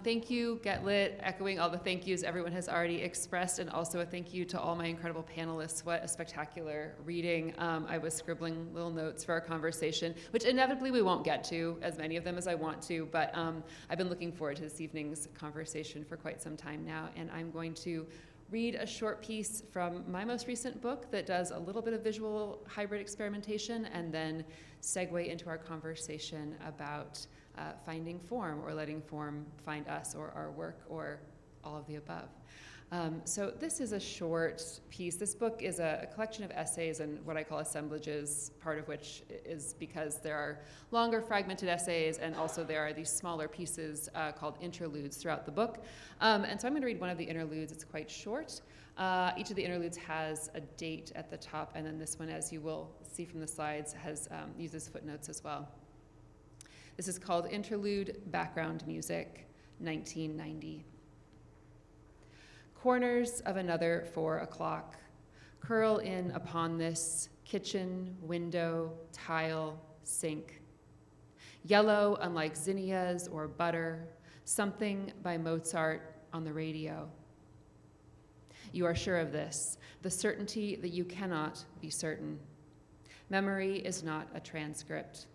Thank you, Get Lit, echoing all the thank yous everyone has already expressed, and also a thank you to all my incredible panelists. What a spectacular reading. I was scribbling little notes for our conversation, which inevitably we won't get to as many of them as I want to, but I've been looking forward to this evening's conversation for quite some time now, and I'm going to read a short piece from my most recent book that does a little bit of visual hybrid experimentation and then segue into our conversation about finding form or letting form find us or our work or all of the above. So this is a short piece. This book is a collection of essays and what I call assemblages, part of which is because there are longer fragmented essays and also there are these smaller pieces called interludes throughout the book. And so I'm going to read one of the interludes. It's quite short. Each of the interludes has a date at the top, and then this one, as you will see from the slides, has uses footnotes as well. This is called Interlude Background Music, 1990. Corners of another 4 o'clock curl in upon this kitchen, window, tile, sink. Yellow, unlike zinnias or butter, something by Mozart on the radio. You are sure of this, the certainty that you cannot be certain. Memory is not a transcript.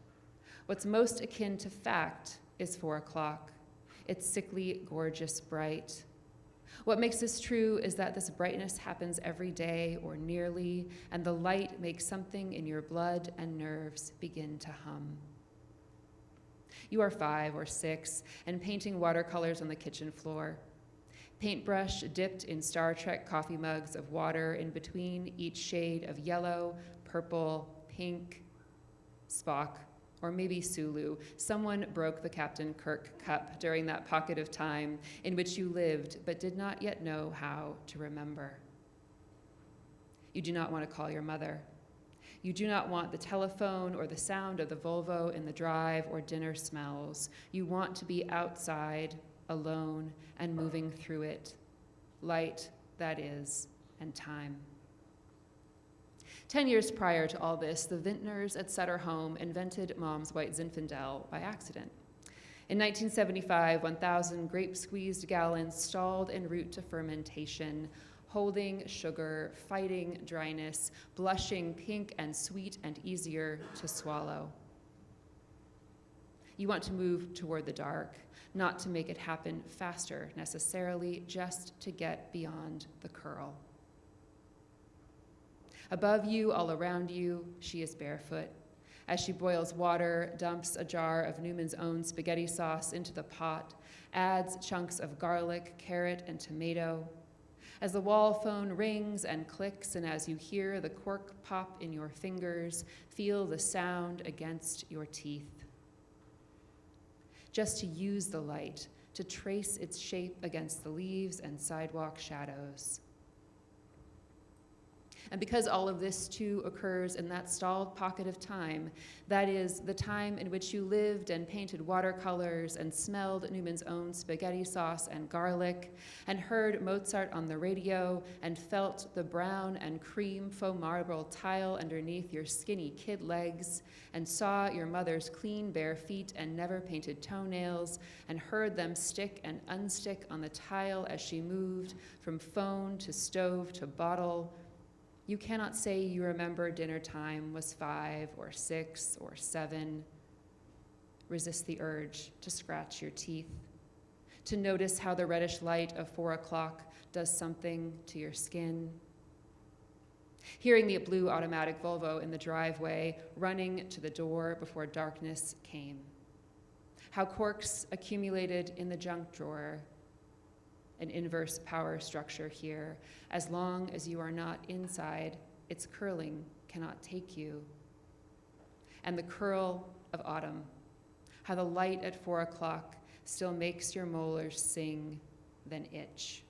What's most akin to fact is 4 o'clock. It's sickly, gorgeous, bright. What makes this true is that this brightness happens every day or nearly, and the light makes something in your blood and nerves begin to hum. You are 5 or 6 and painting watercolors on the kitchen floor. Paintbrush dipped in Star Trek coffee mugs of water in between each shade of yellow, purple, pink, Spock, or maybe Sulu. Someone broke the Captain Kirk cup during that pocket of time in which you lived but did not yet know how to remember. You do not want to call your mother. You do not want the telephone or the sound of the Volvo in the drive or dinner smells. You want to be outside, alone, and moving through it. Light, that is, and time. 10 years prior to all this, the vintners at Sutter Home invented Mom's White Zinfandel by accident. In 1975, 1,000 grape-squeezed gallons stalled en route to fermentation, holding sugar, fighting dryness, blushing pink and sweet and easier to swallow. You want to move toward the dark, not to make it happen faster necessarily, just to get beyond the curl. Above you, all around you, she is barefoot. As she boils water, dumps a jar of Newman's Own spaghetti sauce into the pot, adds chunks of garlic, carrot, and tomato. As the wall phone rings and clicks, and as you hear the cork pop in your fingers, feel the sound against your teeth. Just to use the light, to trace its shape against the leaves and sidewalk shadows. And because all of this too occurs in that stalled pocket of time, that is, the time in which you lived and painted watercolors and smelled Newman's Own spaghetti sauce and garlic, and heard Mozart on the radio, and felt the brown and cream faux marble tile underneath your skinny kid legs, and saw your mother's clean bare feet and never painted toenails, and heard them stick and unstick on the tile as she moved from phone to stove to bottle, you cannot say you remember dinner time was 5 or 6 or 7. Resist the urge to scratch your teeth, to notice how the reddish light of 4 o'clock does something to your skin. Hearing the blue automatic Volvo in the driveway, running to the door before darkness came. How corks accumulated in the junk drawer, an inverse power structure here. As long as you are not inside, its curling cannot take you. And the curl of autumn, how the light at 4 o'clock still makes your molars sing, then itch.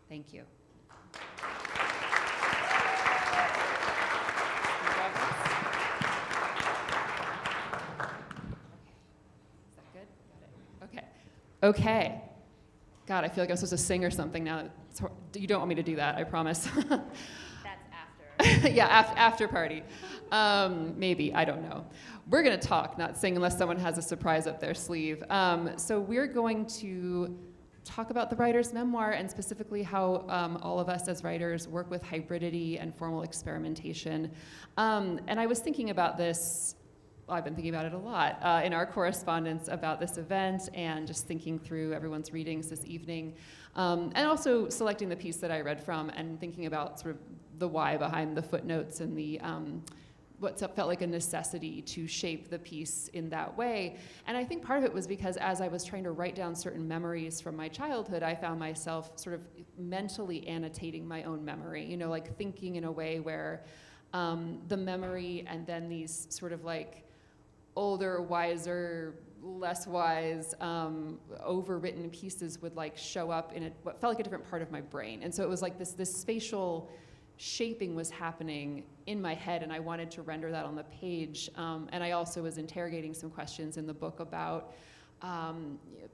Thank you. Is that good? Got it. Okay. God, I feel like I'm supposed to sing or something now. You don't want me to do that, I promise. That's after. Yeah, after party. Maybe, I don't know. We're gonna talk, not sing, unless someone has a surprise up their sleeve. So we're going to talk about the writer's memoir and specifically how all of us as writers work with hybridity and formal experimentation. And I was thinking about this, well, I've been thinking about it a lot in our correspondence about this event and just thinking through everyone's readings this evening. And also selecting the piece that I read from and thinking about sort of the why behind the footnotes and the what felt like a necessity to shape the piece in that way. And I think part of it was because as I was trying to write down certain memories from my childhood, I found myself sort of mentally annotating my own memory, you know, like thinking in a way where the memory and then these sort of like older, wiser, less wise, overwritten pieces would like show up in what felt like a different part of my brain. And so it was like this spatial shaping was happening in my head, and I wanted to render that on the page. And I also was interrogating some questions in the book about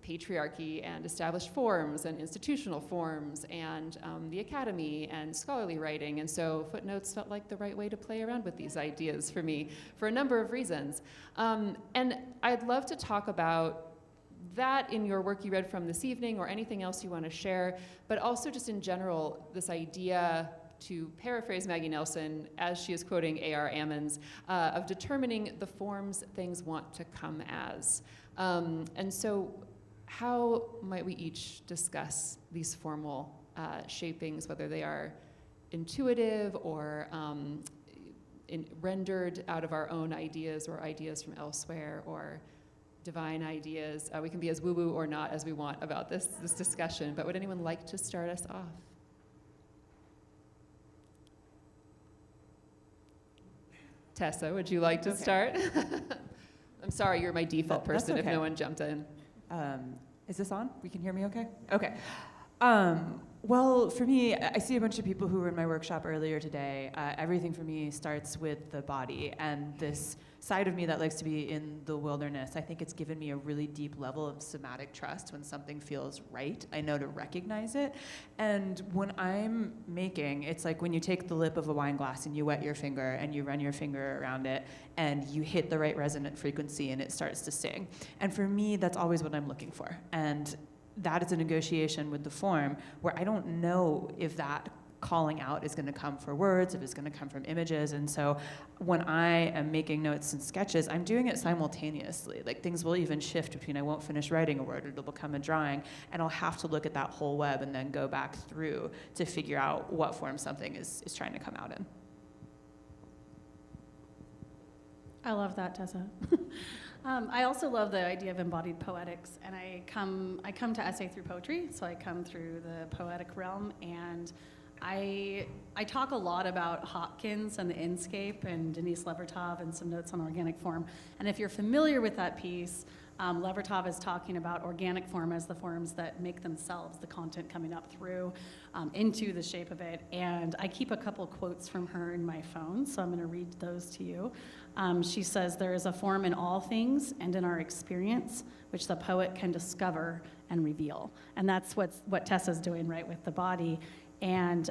patriarchy and established forms and institutional forms and the academy and scholarly writing. And so footnotes felt like the right way to play around with these ideas for me for a number of reasons. And I'd love to talk about that in your work you read from this evening or anything else you want to share, but also just in general, this idea, to paraphrase Maggie Nelson, as she is quoting A.R. Ammons, of determining the forms things want to come as. And so how might we each discuss these formal shapings, whether they are intuitive or rendered out of our own ideas or ideas from elsewhere, or divine ideas. We can be as woo-woo or not as we want about this discussion, but would anyone like to start us off? Tessa, would you like to start? I'm sorry, you're my default That's person if okay. no one jumped in. Is this on? We can hear me okay? Okay. Well, for me, I see a bunch of people who were in my workshop earlier today. Everything for me starts with the body and this side of me that likes to be in the wilderness. I think it's given me a really deep level of somatic trust. When something feels right, I know to recognize it. And when I'm making, it's like when you take the lip of a wine glass and you wet your finger and you run your finger around it and you hit the right resonant frequency and it starts to sing. And for me, that's always what I'm looking for. And that is a negotiation with the form where I don't know if that calling out is going to come for words, if it's going to come from images. And so when I am making notes and sketches, I'm doing it simultaneously. Like things will even shift between I won't finish writing a word, it'll become a drawing, and I'll have to look at that whole web and then go back through to figure out what form something is trying to come out in. I love that, Tessa. I also love the idea of embodied poetics, and I come to essay through poetry, so I come through the poetic realm, and I talk a lot about Hopkins and the Inscape and Denise Levertov and some notes on organic form. And if you're familiar with that piece, Levertov is talking about organic form as the forms that make themselves, the content coming up through into the shape of it. And I keep a couple quotes from her in my phone, so I'm going to read those to you. She says, "There is a form in all things and in our experience which the poet can discover and reveal." And that's what Tessa's doing, right, with the body. And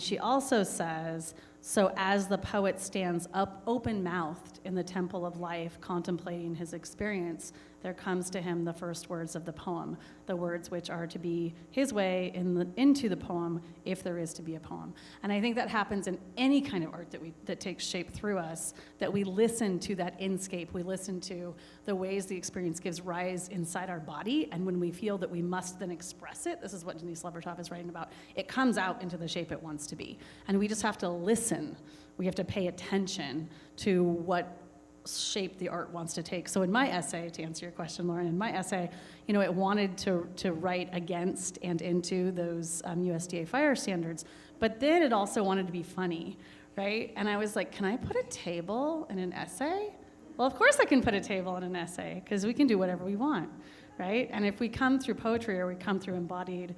she also says, "So as the poet stands up open-mouthed in the temple of life, contemplating his experience, there comes to him the first words of the poem, the words which are to be his way into the poem, if there is to be a poem." And I think that happens in any kind of art that takes shape through us, that we listen to that inscape, we listen to the ways the experience gives rise inside our body, and when we feel that we must then express it, this is what Denise Levertov is writing about, it comes out into the shape it wants to be. And we just have to listen. We have to pay attention to what shape the art wants to take. So in my essay, to answer your question, Lauren, in my essay, it wanted to write against and into those USDA fire standards, but then it also wanted to be funny, right? And I was like, can I put a table in an essay? Well, of course I can put a table in an essay, because we can do whatever we want, right? And if we come through poetry or we come through embodied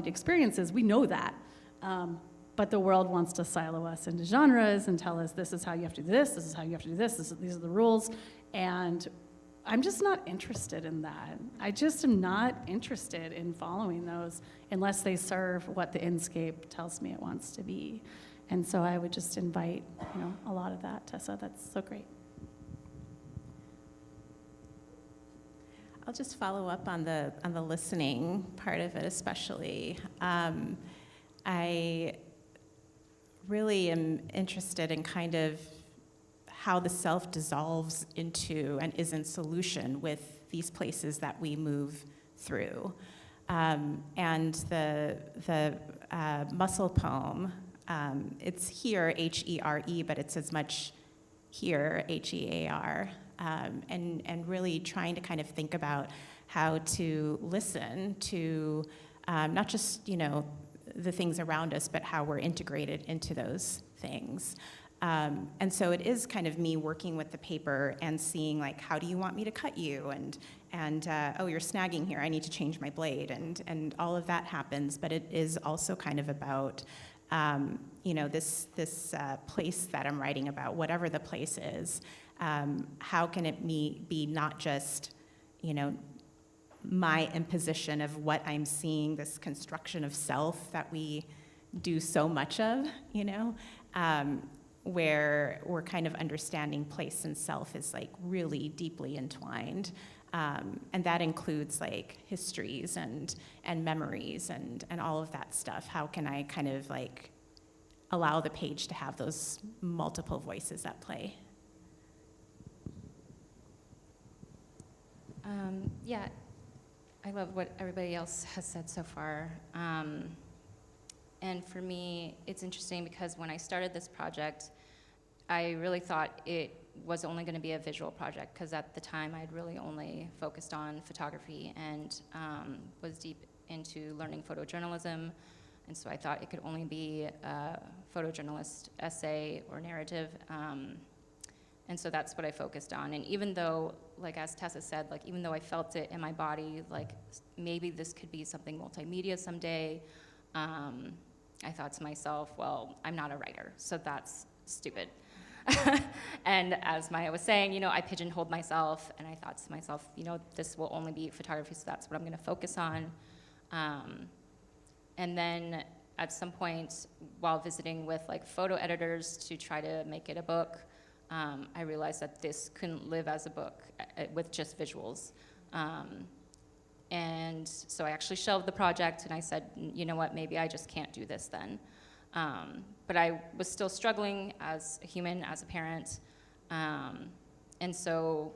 experiences, we know that. But the world wants to silo us into genres and tell us this is how you have to do this is how you have to do this, these are the rules. And I'm just not interested in that. I just am not interested in following those unless they serve what the Inscape tells me it wants to be. And so I would just invite, a lot of that, Tessa. That's so great. I'll just follow up on the listening part of it, especially. I really am interested in kind of how the self dissolves into and is in solution with these places that we move through. And the muscle poem, it's here, H-E-R-E, but it's as much here, H-E-A-R, and really trying to kind of think about how to listen to not just, the things around us, but how we're integrated into those things. And so it is kind of me working with the paper and seeing, like, how do you want me to cut you? And oh, you're snagging here, I need to change my blade. And all of that happens, but it is also kind of about, this place that I'm writing about, whatever the place is. How can it be not just, my imposition of what I'm seeing, this construction of self that we do so much of, where we're kind of understanding place and self is like really deeply entwined. And that includes like histories and memories and all of that stuff. How can I kind of like allow the page to have those multiple voices at play? Yeah, I love what everybody else has said so far. And for me, it's interesting because when I started this project, I really thought it was only going to be a visual project, because at the time I had really only focused on photography and was deep into learning photojournalism. And so I thought it could only be a photojournalist essay or narrative. And so that's what I focused on. And even though, like as Tessa said, like even though I felt it in my body, like maybe this could be something multimedia someday, I thought to myself, well, I'm not a writer, so that's stupid. And as Maya was saying, you know, I pigeonholed myself, and I thought to myself, you know, this will only be photography, so that's what I'm gonna focus on. And then at some point, while visiting with like photo editors to try to make it a book, I realized that this couldn't live as a book with just visuals. And so I actually shelved the project, and I said, you know what, maybe I just can't do this then. But I was still struggling as a human, as a parent. And so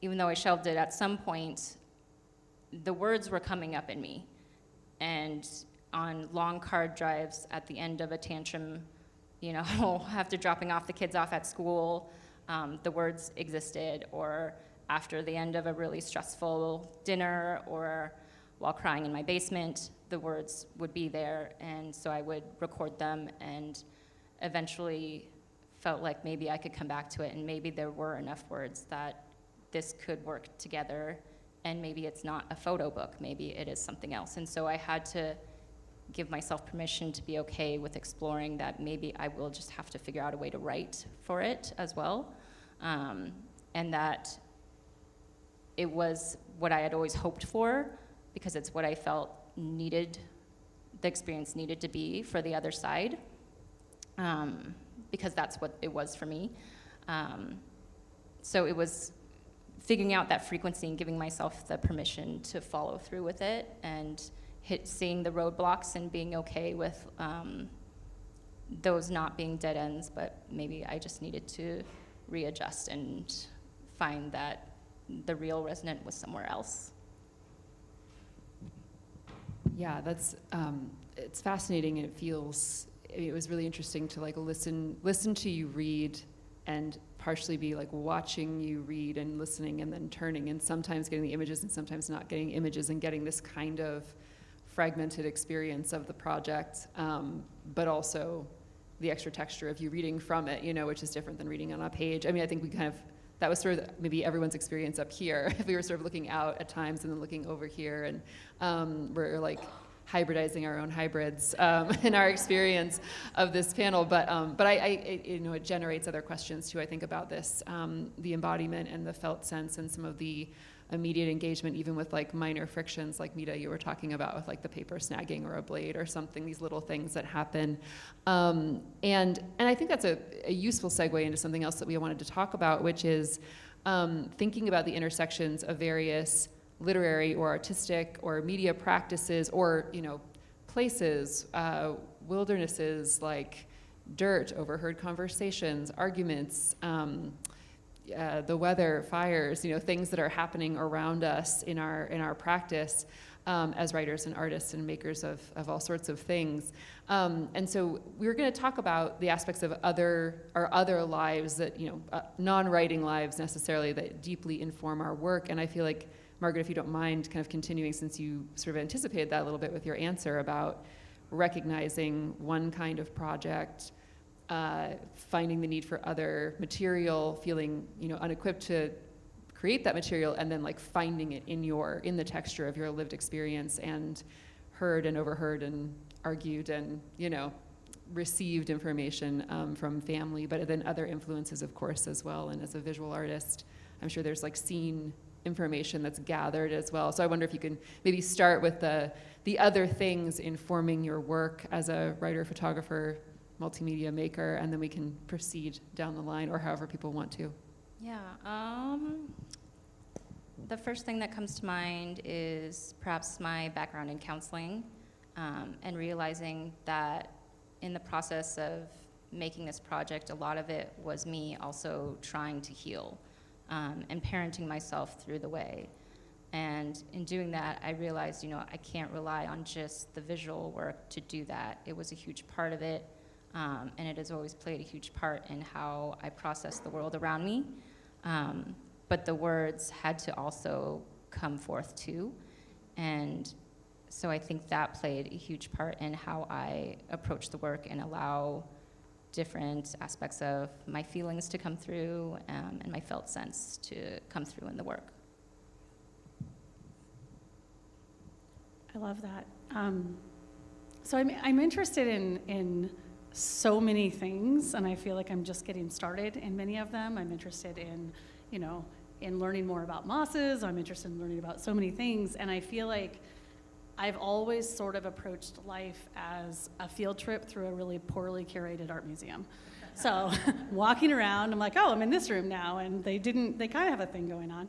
even though I shelved it, at some point, the words were coming up in me. And on long card drives at the end of a tantrum, you know, after dropping off the kids off at school, the words existed, or after the end of a really stressful dinner, or while crying in my basement, the words would be there. And so I would record them, and eventually felt like maybe I could come back to it, and maybe there were enough words that this could work together, and maybe it's not a photo book, maybe it is something else. And so I had to give myself permission to be okay with exploring that maybe I will just have to figure out a way to write for it as well. And that it was what I had always hoped for, because it's what I felt needed, the experience needed to be for the other side, because that's what it was for me. So it was figuring out that frequency and giving myself the permission to follow through with it, and seeing the roadblocks and being okay with those not being dead ends, but maybe I just needed to readjust and find that the real resonant was somewhere else. Yeah, that's it's fascinating, and it was really interesting to like listen to you read, and partially be like watching you read and listening and then turning, and sometimes getting the images and sometimes not getting images, and getting this kind of fragmented experience of the project, but also the extra texture of you reading from it, you know, which is different than reading on a page. I mean, I think that was sort of maybe everyone's experience up here. If we were sort of looking out at times and then looking over here, and we're like hybridizing our own hybrids in our experience of this panel. But you know, it generates other questions too, I think, about this, the embodiment and the felt sense, and some of the immediate engagement, even with like minor frictions, like Mita, you were talking about, with like the paper snagging or a blade or something, these little things that happen. And I think that's a useful segue into something else that we wanted to talk about, which is thinking about the intersections of various literary or artistic or media practices, or, you know, places, wildernesses like dirt, overheard conversations, arguments, the weather, fires, you know, things that are happening around us in our practice as writers and artists and makers of all sorts of things. And so we're going to talk about the aspects of our other lives that, you know, non-writing lives necessarily, that deeply inform our work. And I feel like, Margaret, if you don't mind kind of continuing, since you sort of anticipated that a little bit with your answer about recognizing one kind of project, finding the need for other material, feeling, you know, unequipped to create that material, and then like finding it in the texture of your lived experience, and heard and overheard and argued and, you know, received information from family, but then other influences, of course, as well. And as a visual artist, I'm sure there's like scene information that's gathered as well. So I wonder if you can maybe start with the other things informing your work as a writer, photographer, multimedia maker, and then we can proceed down the line, or however people want to. Yeah, the first thing that comes to mind is perhaps my background in counseling, and realizing that in the process of making this project, a lot of it was me also trying to heal, and parenting myself through the way. And in doing that, I realized, you know, I can't rely on just the visual work to do that. It was a huge part of it. and it has always played a huge part in how I process the world around me. But the words had to also come forth too. And so I think that played a huge part in how I approach the work and allow different aspects of my feelings to come through, and my felt sense to come through in the work. I love that. So I'm interested in so many things, and I feel like I'm just getting started in many of them. I'm interested in, in learning more about mosses. I'm interested in learning about so many things, and I feel like I've always sort of approached life as a field trip through a really poorly curated art museum. So walking around, I'm like, oh, I'm in this room now, and they kind of have a thing going on.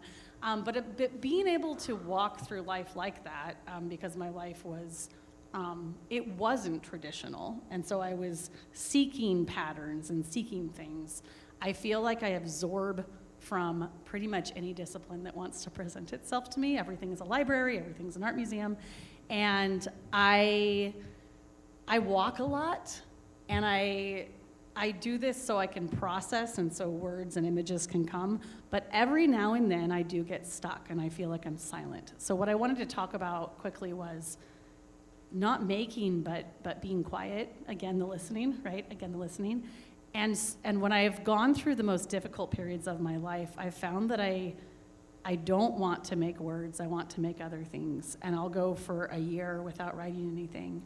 But being able to walk through life like that, because my life was, it wasn't traditional, and so I was seeking patterns and seeking things. I feel like I absorb from pretty much any discipline that wants to present itself to me. Everything is a library, everything's an art museum, and I walk a lot, and I do this so I can process and so words and images can come, but every now and then I do get stuck and I feel like I'm silent. So what I wanted to talk about quickly was not making, but being quiet. Again, the listening, right? Again, the listening. And when I've gone through the most difficult periods of my life, I've found that I don't want to make words, I want to make other things. And I'll go for a year without writing anything.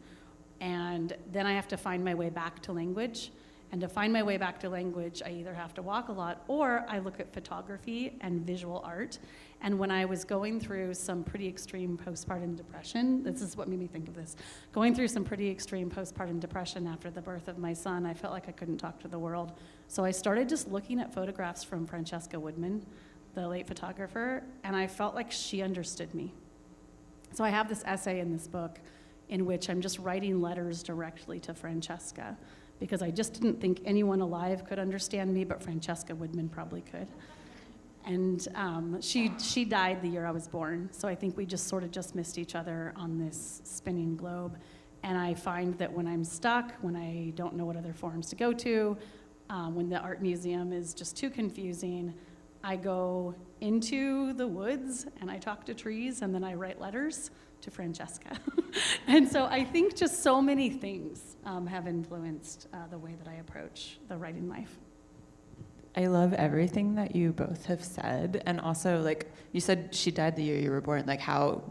And then I have to find my way back to language. And to find my way back to language, I either have to walk a lot or I look at photography and visual art. And when I was going through some pretty extreme postpartum depression, this is what made me think of this, going through some pretty extreme postpartum depression after the birth of my son, I felt like I couldn't talk to the world. So I started just looking at photographs from Francesca Woodman, the late photographer, and I felt like she understood me. So I have this essay in this book in which I'm just writing letters directly to Francesca, because I just didn't think anyone alive could understand me, but Francesca Woodman probably could. And she died the year I was born, so I think we just sort of just missed each other on this spinning globe. And I find that when I'm stuck, when I don't know what other forums to go to, when the art museum is just too confusing, I go into the woods and I talk to trees and then I write letters to Francesca. And so I think just so many things have influenced the way that I approach the writing life. I love everything that you both have said. And also, like, you said she died the year you were born. Like, how,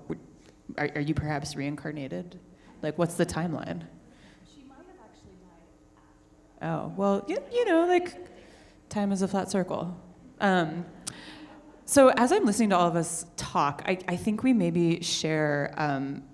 are you perhaps reincarnated? Like, what's the timeline? She might have actually died after. Oh, well, you know, like, time is a flat circle. So as I'm listening to all of us talk, I think we maybe share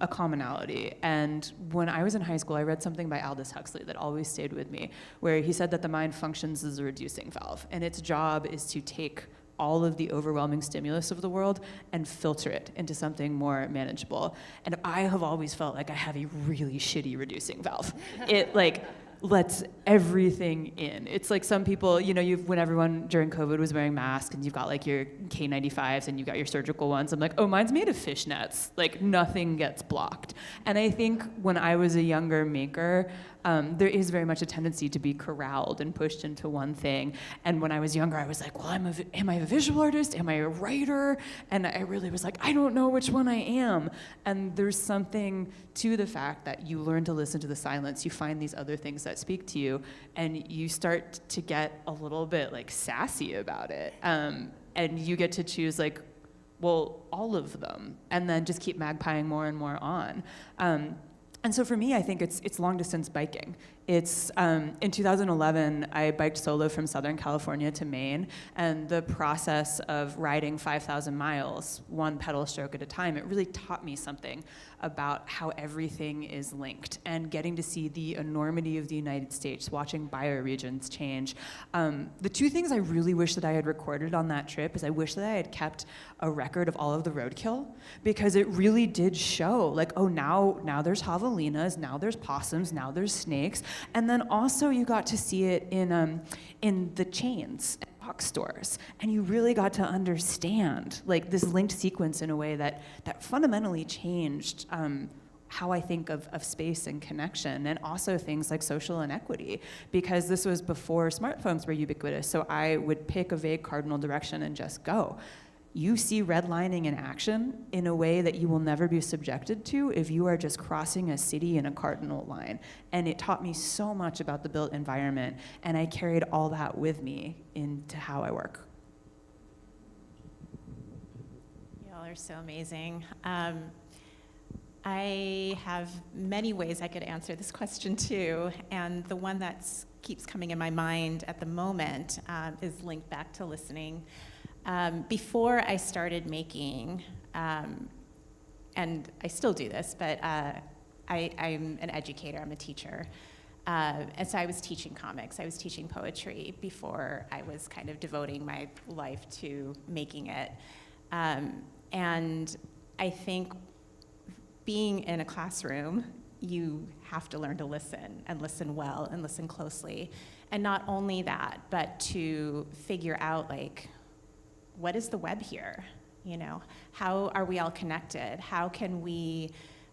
a commonality. And when I was in high school, I read something by Aldous Huxley that always stayed with me, where he said that the mind functions as a reducing valve, and its job is to take all of the overwhelming stimulus of the world and filter it into something more manageable. And I have always felt like I have a really shitty reducing valve. It, like, lets everything in. It's like some people, you know, when everyone during COVID was wearing masks and you've got like your K95s and you've got your surgical ones, I'm like, oh, mine's made of fishnets. Like, nothing gets blocked. And I think when I was a younger maker, there is very much a tendency to be corralled and pushed into one thing. And when I was younger, I was like, well, am I a visual artist? Am I a writer? And I really was like, I don't know which one I am. And there's something to the fact that you learn to listen to the silence. You find these other things that speak to you, and you start to get a little bit like sassy about it. And you get to choose like, well, all of them, and then just keep magpieing more and more on. And so for me, I think it's long distance biking. It's in 2011, I biked solo from Southern California to Maine, and the process of riding 5,000 miles, one pedal stroke at a time, it really taught me something about how everything is linked, and getting to see the enormity of the United States, watching bioregions change. The two things I really wish that I had recorded on that trip is I wish that I had kept a record of all of the roadkill, because it really did show, like, oh, now there's javelinas, now there's possums, now there's snakes. And then also you got to see it in the chains and box stores, and you really got to understand like this linked sequence in a way that fundamentally changed how I think of space and connection, and also things like social inequity, because this was before smartphones were ubiquitous. So I would pick a vague cardinal direction and just go. You see redlining in action in a way that you will never be subjected to if you are just crossing a city in a cardinal line. And it taught me so much about the built environment, and I carried all that with me into how I work. Y'all are so amazing. I have many ways I could answer this question too, and the one that keeps coming in my mind at the moment is linked back to listening. Before I started making, and I still do this, but I'm an educator, I'm a teacher. And so I was teaching comics, I was teaching poetry before I was kind of devoting my life to making it. And I think being in a classroom, you have to learn to listen, and listen well, and listen closely. And not only that, but to figure out, like, what is the web here? You know, how are we all connected? How can we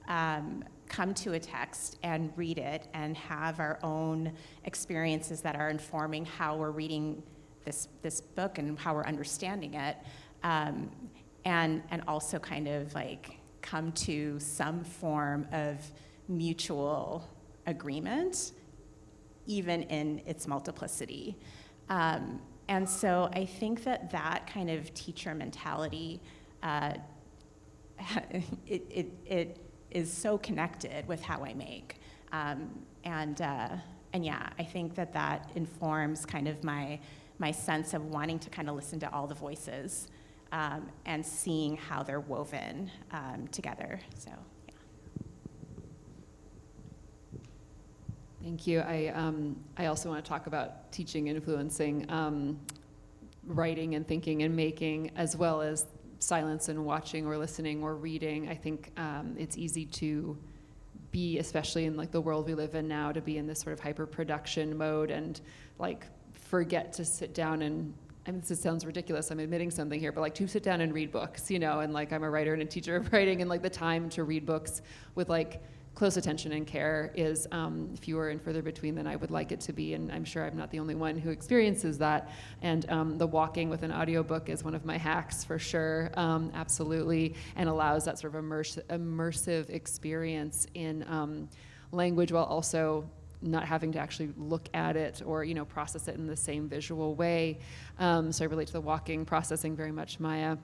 come to a text and read it and have our own experiences that are informing how we're reading this book and how we're understanding it, and also kind of like come to some form of mutual agreement, even in its multiplicity. And so I think that kind of teacher mentality, it is so connected with how I make. And yeah, I think that informs kind of my sense of wanting to kind of listen to all the voices and seeing how they're woven together, so yeah. Thank you. I also want to talk about teaching influencing writing and thinking and making, as well as silence and watching or listening or reading. I think it's easy to be, especially in like the world we live in now, to be in this sort of hyper-production mode and like forget to sit down and, I mean, this sounds ridiculous, I'm admitting something here, but like to sit down and read books, you know, and like I'm a writer and a teacher of writing, and like the time to read books with like close attention and care is fewer and further between than I would like it to be, and I'm sure I'm not the only one who experiences that. And the walking with an audiobook is one of my hacks for sure, absolutely, and allows that sort of immersive experience in language while also not having to actually look at it or, you know, process it in the same visual way. So I relate to the walking, processing very much, Maya.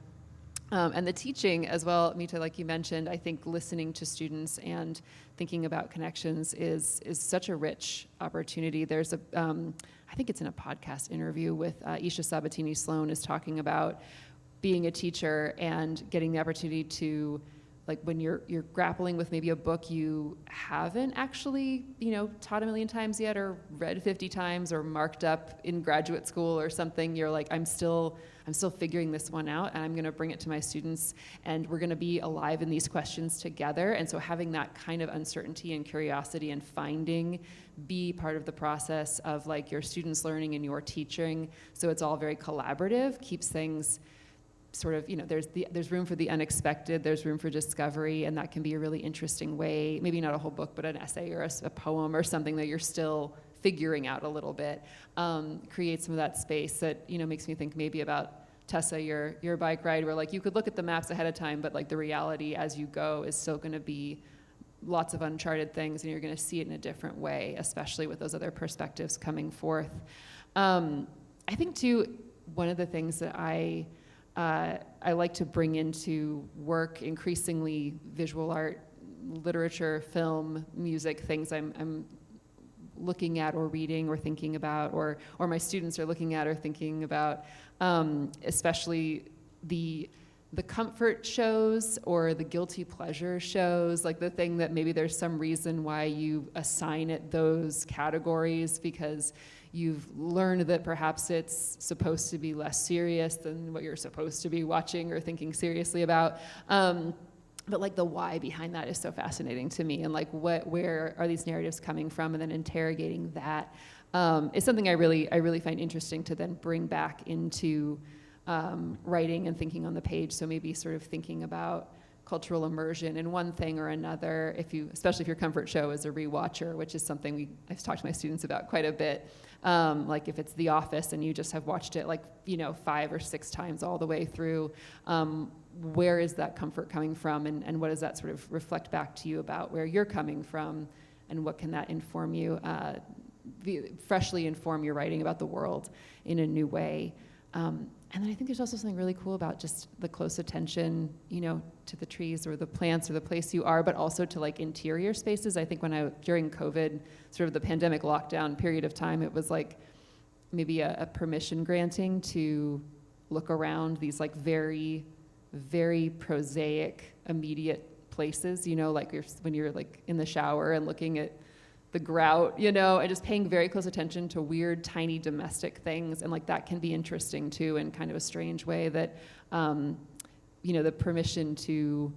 And the teaching as well, Mita, like you mentioned, I think listening to students and thinking about connections is such a rich opportunity. There's a, I think it's in a podcast interview with Isha Sabatini-Sloan is talking about being a teacher and getting the opportunity to, like when you're grappling with maybe a book you haven't actually, you know, taught a million times yet or read 50 times or marked up in graduate school or something, you're like, I'm still figuring this one out, and I'm gonna bring it to my students, and we're gonna be alive in these questions together. And so having that kind of uncertainty and curiosity and finding be part of the process of like your students learning and your teaching, so it's all very collaborative, keeps things sort of, you know, there's room for the unexpected, there's room for discovery, and that can be a really interesting way, maybe not a whole book, but an essay or a poem or something that you're still figuring out a little bit, create some of that space that, you know, makes me think maybe about Tessa, your bike ride, where like you could look at the maps ahead of time, but like the reality as you go is still gonna be lots of uncharted things, and you're gonna see it in a different way, especially with those other perspectives coming forth. I think too, one of the things that I like to bring into work, increasingly visual art, literature, film, music, things I'm looking at or reading or thinking about, or my students are looking at or thinking about, especially the comfort shows or the guilty pleasure shows, like the thing that maybe there's some reason why you assign it those categories because you've learned that perhaps it's supposed to be less serious than what you're supposed to be watching or thinking seriously about. But like the why behind that is so fascinating to me, and like where are these narratives coming from, and then interrogating that is something I really find interesting to then bring back into writing and thinking on the page. So maybe sort of thinking about cultural immersion in one thing or another, especially if your comfort show is a rewatcher, which is something I've talked to my students about quite a bit. Like if it's The Office and you just have watched it 5 or 6 times all the way through, where is that comfort coming from, and what does that sort of reflect back to you about where you're coming from, and what can that inform you, freshly inform your writing about the world in a new way. And then I think there's also something really cool about just the close attention, to the trees or the plants or the place you are, but also to interior spaces. I think during COVID, sort of the pandemic lockdown period of time, it was maybe a permission granting to look around these very, very prosaic, immediate places, when you're in the shower and looking at the grout, and just paying very close attention to weird, tiny domestic things. And that can be interesting too, in kind of a strange way that, the permission to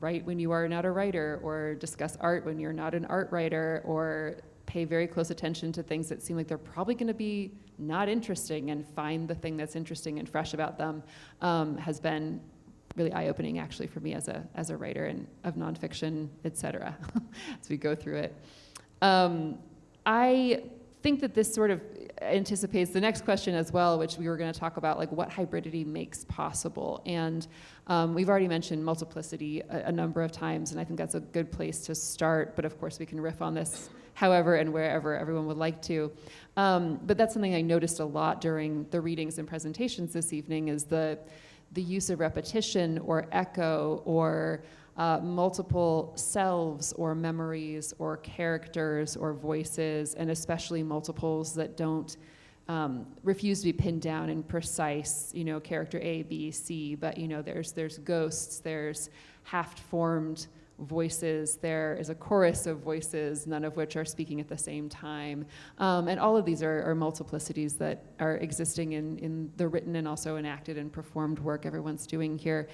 write when you are not a writer, or discuss art when you're not an art writer, or pay very close attention to things that seem like they're probably going to be not interesting, and find the thing that's interesting and fresh about them, has been really eye-opening actually for me as a writer and of nonfiction, et cetera, as we go through it. I think that this sort of anticipates the next question as well, which we were going to talk about, what hybridity makes possible. And we've already mentioned multiplicity a number of times, and I think that's a good place to start. But of course, we can riff on this however and wherever everyone would like to. But that's something I noticed a lot during the readings and presentations this evening, is the use of repetition or echo or multiple selves or memories or characters or voices, and especially multiples that don't refuse to be pinned down in precise, character A, B, C, but there's ghosts, there's half-formed voices, there is a chorus of voices, none of which are speaking at the same time. And all of these are multiplicities that are existing in the written and also enacted and performed work everyone's doing here.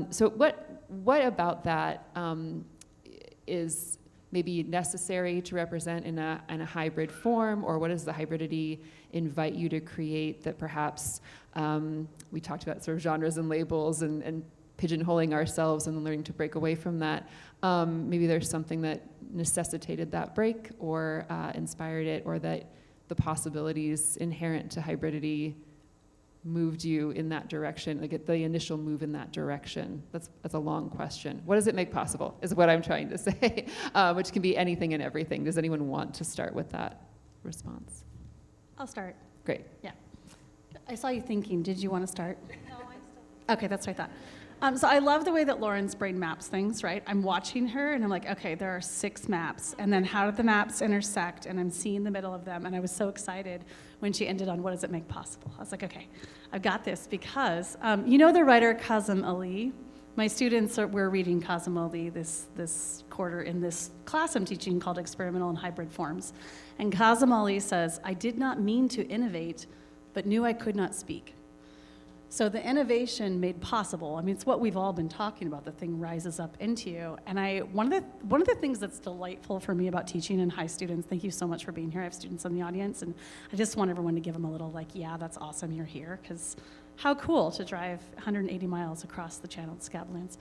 So what about that is maybe necessary to represent in a hybrid form, or what does the hybridity invite you to create that perhaps we talked about sort of genres and labels and pigeonholing ourselves and learning to break away from that. Maybe there's something that necessitated that break or inspired it, or that the possibilities inherent to hybridity moved you in that direction, the initial move in that direction. That's a long question. What does it make possible is what I'm trying to say, which can be anything and everything. Does anyone want to start with that response? I'll start. Great. Yeah. I saw you thinking. Did you want to start? No, I'm still. Okay, that's what I thought. So I love the way that Lauren's brain maps things, right? I'm watching her and I'm like, okay, there are 6 maps, and then how do the maps intersect? And I'm seeing the middle of them, and I was so excited when she ended on what does it make possible? I was like, okay, I've got this, because the writer Kazim Ali? My students we're reading Kazim Ali this quarter in this class I'm teaching called Experimental and Hybrid Forms. And Kazim Ali says, I did not mean to innovate, but knew I could not speak. So the innovation made possible, it's what we've all been talking about, the thing rises up into you. And one of the things that's delightful for me about teaching in high students, thank you so much for being here, I have students in the audience, and I just want everyone to give them a little yeah, that's awesome you're here, because how cool to drive 180 miles across the channel to Scablands.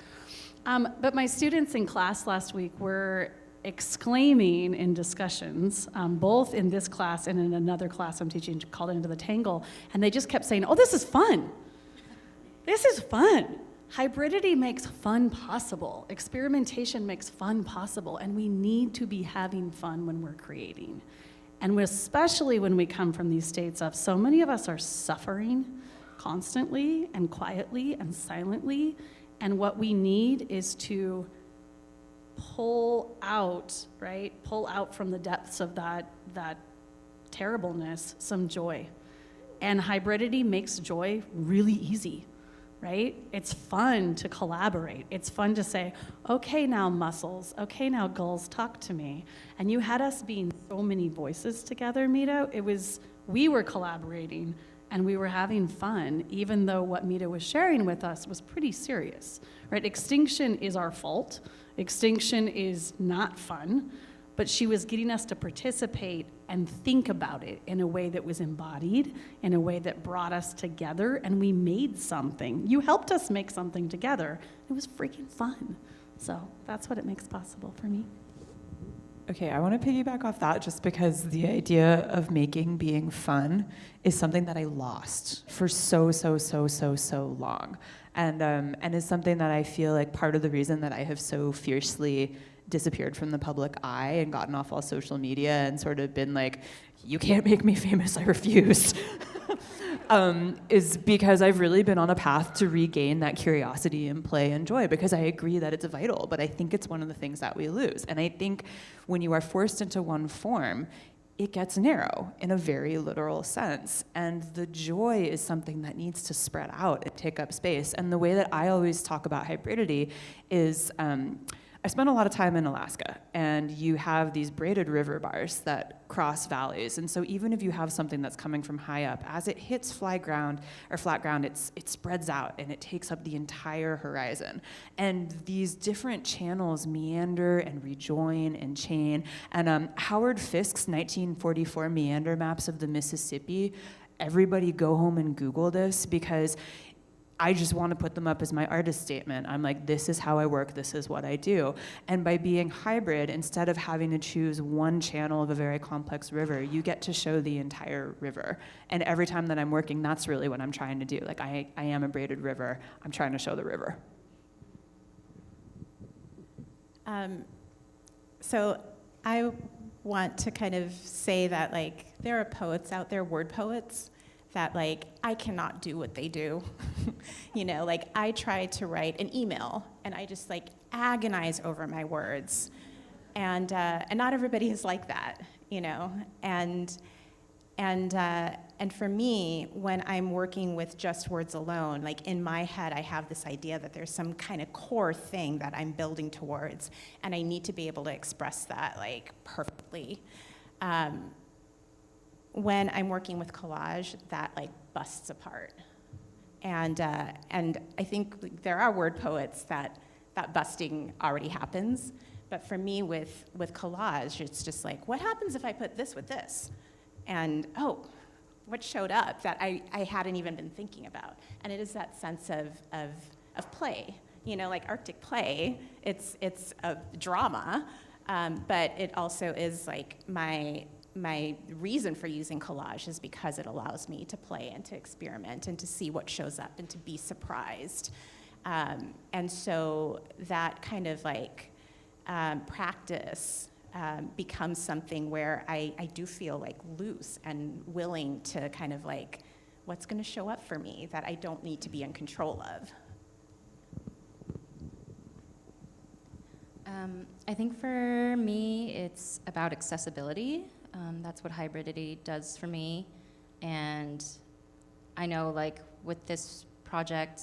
But my students in class last week were exclaiming in discussions, both in this class and in another class I'm teaching called Into the Tangle, and they just kept saying, oh, this is fun. This is fun. Hybridity makes fun possible. Experimentation makes fun possible, and we need to be having fun when we're creating. And especially when we come from these states of so many of us are suffering constantly and quietly and silently, and what we need is to pull out, right? Pull out from the depths of that terribleness some joy. And hybridity makes joy really easy. Right? It's fun to collaborate. It's fun to say, okay, now mussels, okay, now gulls, talk to me. And you had us being so many voices together, Mita. We were collaborating and we were having fun, even though what Mita was sharing with us was pretty serious, right? Extinction is our fault. Extinction is not fun. but she was getting us to participate and think about it in a way that was embodied, in a way that brought us together, and we made something. You helped us make something together. It was freaking fun. So that's what it makes possible for me. Okay, I want to piggyback off that just because the idea of making being fun is something that I lost for so long. And is something that I feel like part of the reason that I have so fiercely disappeared from the public eye and gotten off all social media and sort of been like, you can't make me famous, I refuse, is because I've really been on a path to regain that curiosity and play and joy, because I agree that it's vital, but I think it's one of the things that we lose. And I think when you are forced into one form, it gets narrow in a very literal sense. And the joy is something that needs to spread out and take up space. And the way that I always talk about hybridity is, I spent a lot of time in Alaska, and you have these braided river bars that cross valleys. And so even if you have something that's coming from high up, as it hits flat ground, it spreads out and it takes up the entire horizon. And these different channels meander and rejoin and chain. And Howard Fisk's 1944 meander maps of the Mississippi, everybody go home and Google this, because I just want to put them up as my artist statement. I'm like, this is how I work, this is what I do. And by being hybrid, instead of having to choose one channel of a very complex river, you get to show the entire river. And every time that I'm working, that's really what I'm trying to do. Like, I am a braided river, I'm trying to show the river. So I want to kind of say that, like, there are poets out there, word poets, that, like, I cannot do what they do. You know, like, I try to write an email and I just, like, agonize over my words. And not everybody is like that, you know? And for me, when I'm working with just words alone, like, in my head, I have this idea that there's some kind of core thing that I'm building towards, and I need to be able to express that, like, perfectly. When I'm working with collage, that, like, busts apart. And I think there are word poets that busting already happens. But for me, with collage, it's just like, what happens if I put this with this? And, oh, what showed up that I hadn't even been thinking about? And it is that sense of play. You know, like Arctic play, it's a drama, but it also is, like, my reason for using collage is because it allows me to play and to experiment and to see what shows up and to be surprised. And so that kind of, like, practice becomes something where I do feel, like, loose and willing to kind of, like, what's going to show up for me that I don't need to be in control of. I think for me, it's about accessibility. That's what hybridity does for me. And I know, like, with this project,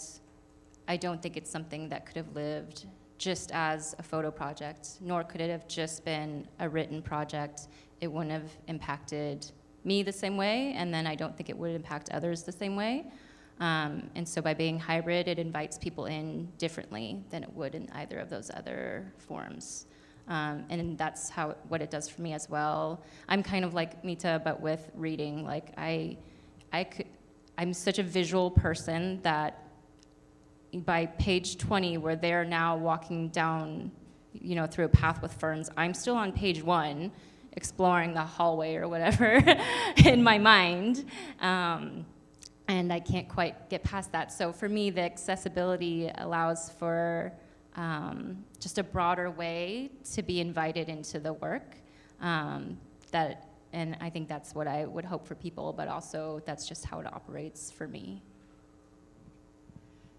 I don't think it's something that could have lived just as a photo project, nor could it have just been a written project. It wouldn't have impacted me the same way, and then I don't think it would impact others the same way. And so by being hybrid, it invites people in differently than it would in either of those other forms. And that's what it does for me as well. I'm kind of like Mita, but with reading. Like, I'm such a visual person that by page 20, where they're now walking down, you know, through a path with ferns, I'm still on page 1, exploring the hallway or whatever in my mind. And I can't quite get past that. So for me, the accessibility allows for just a broader way to be invited into the work. And I think that's what I would hope for people, but also that's just how it operates for me.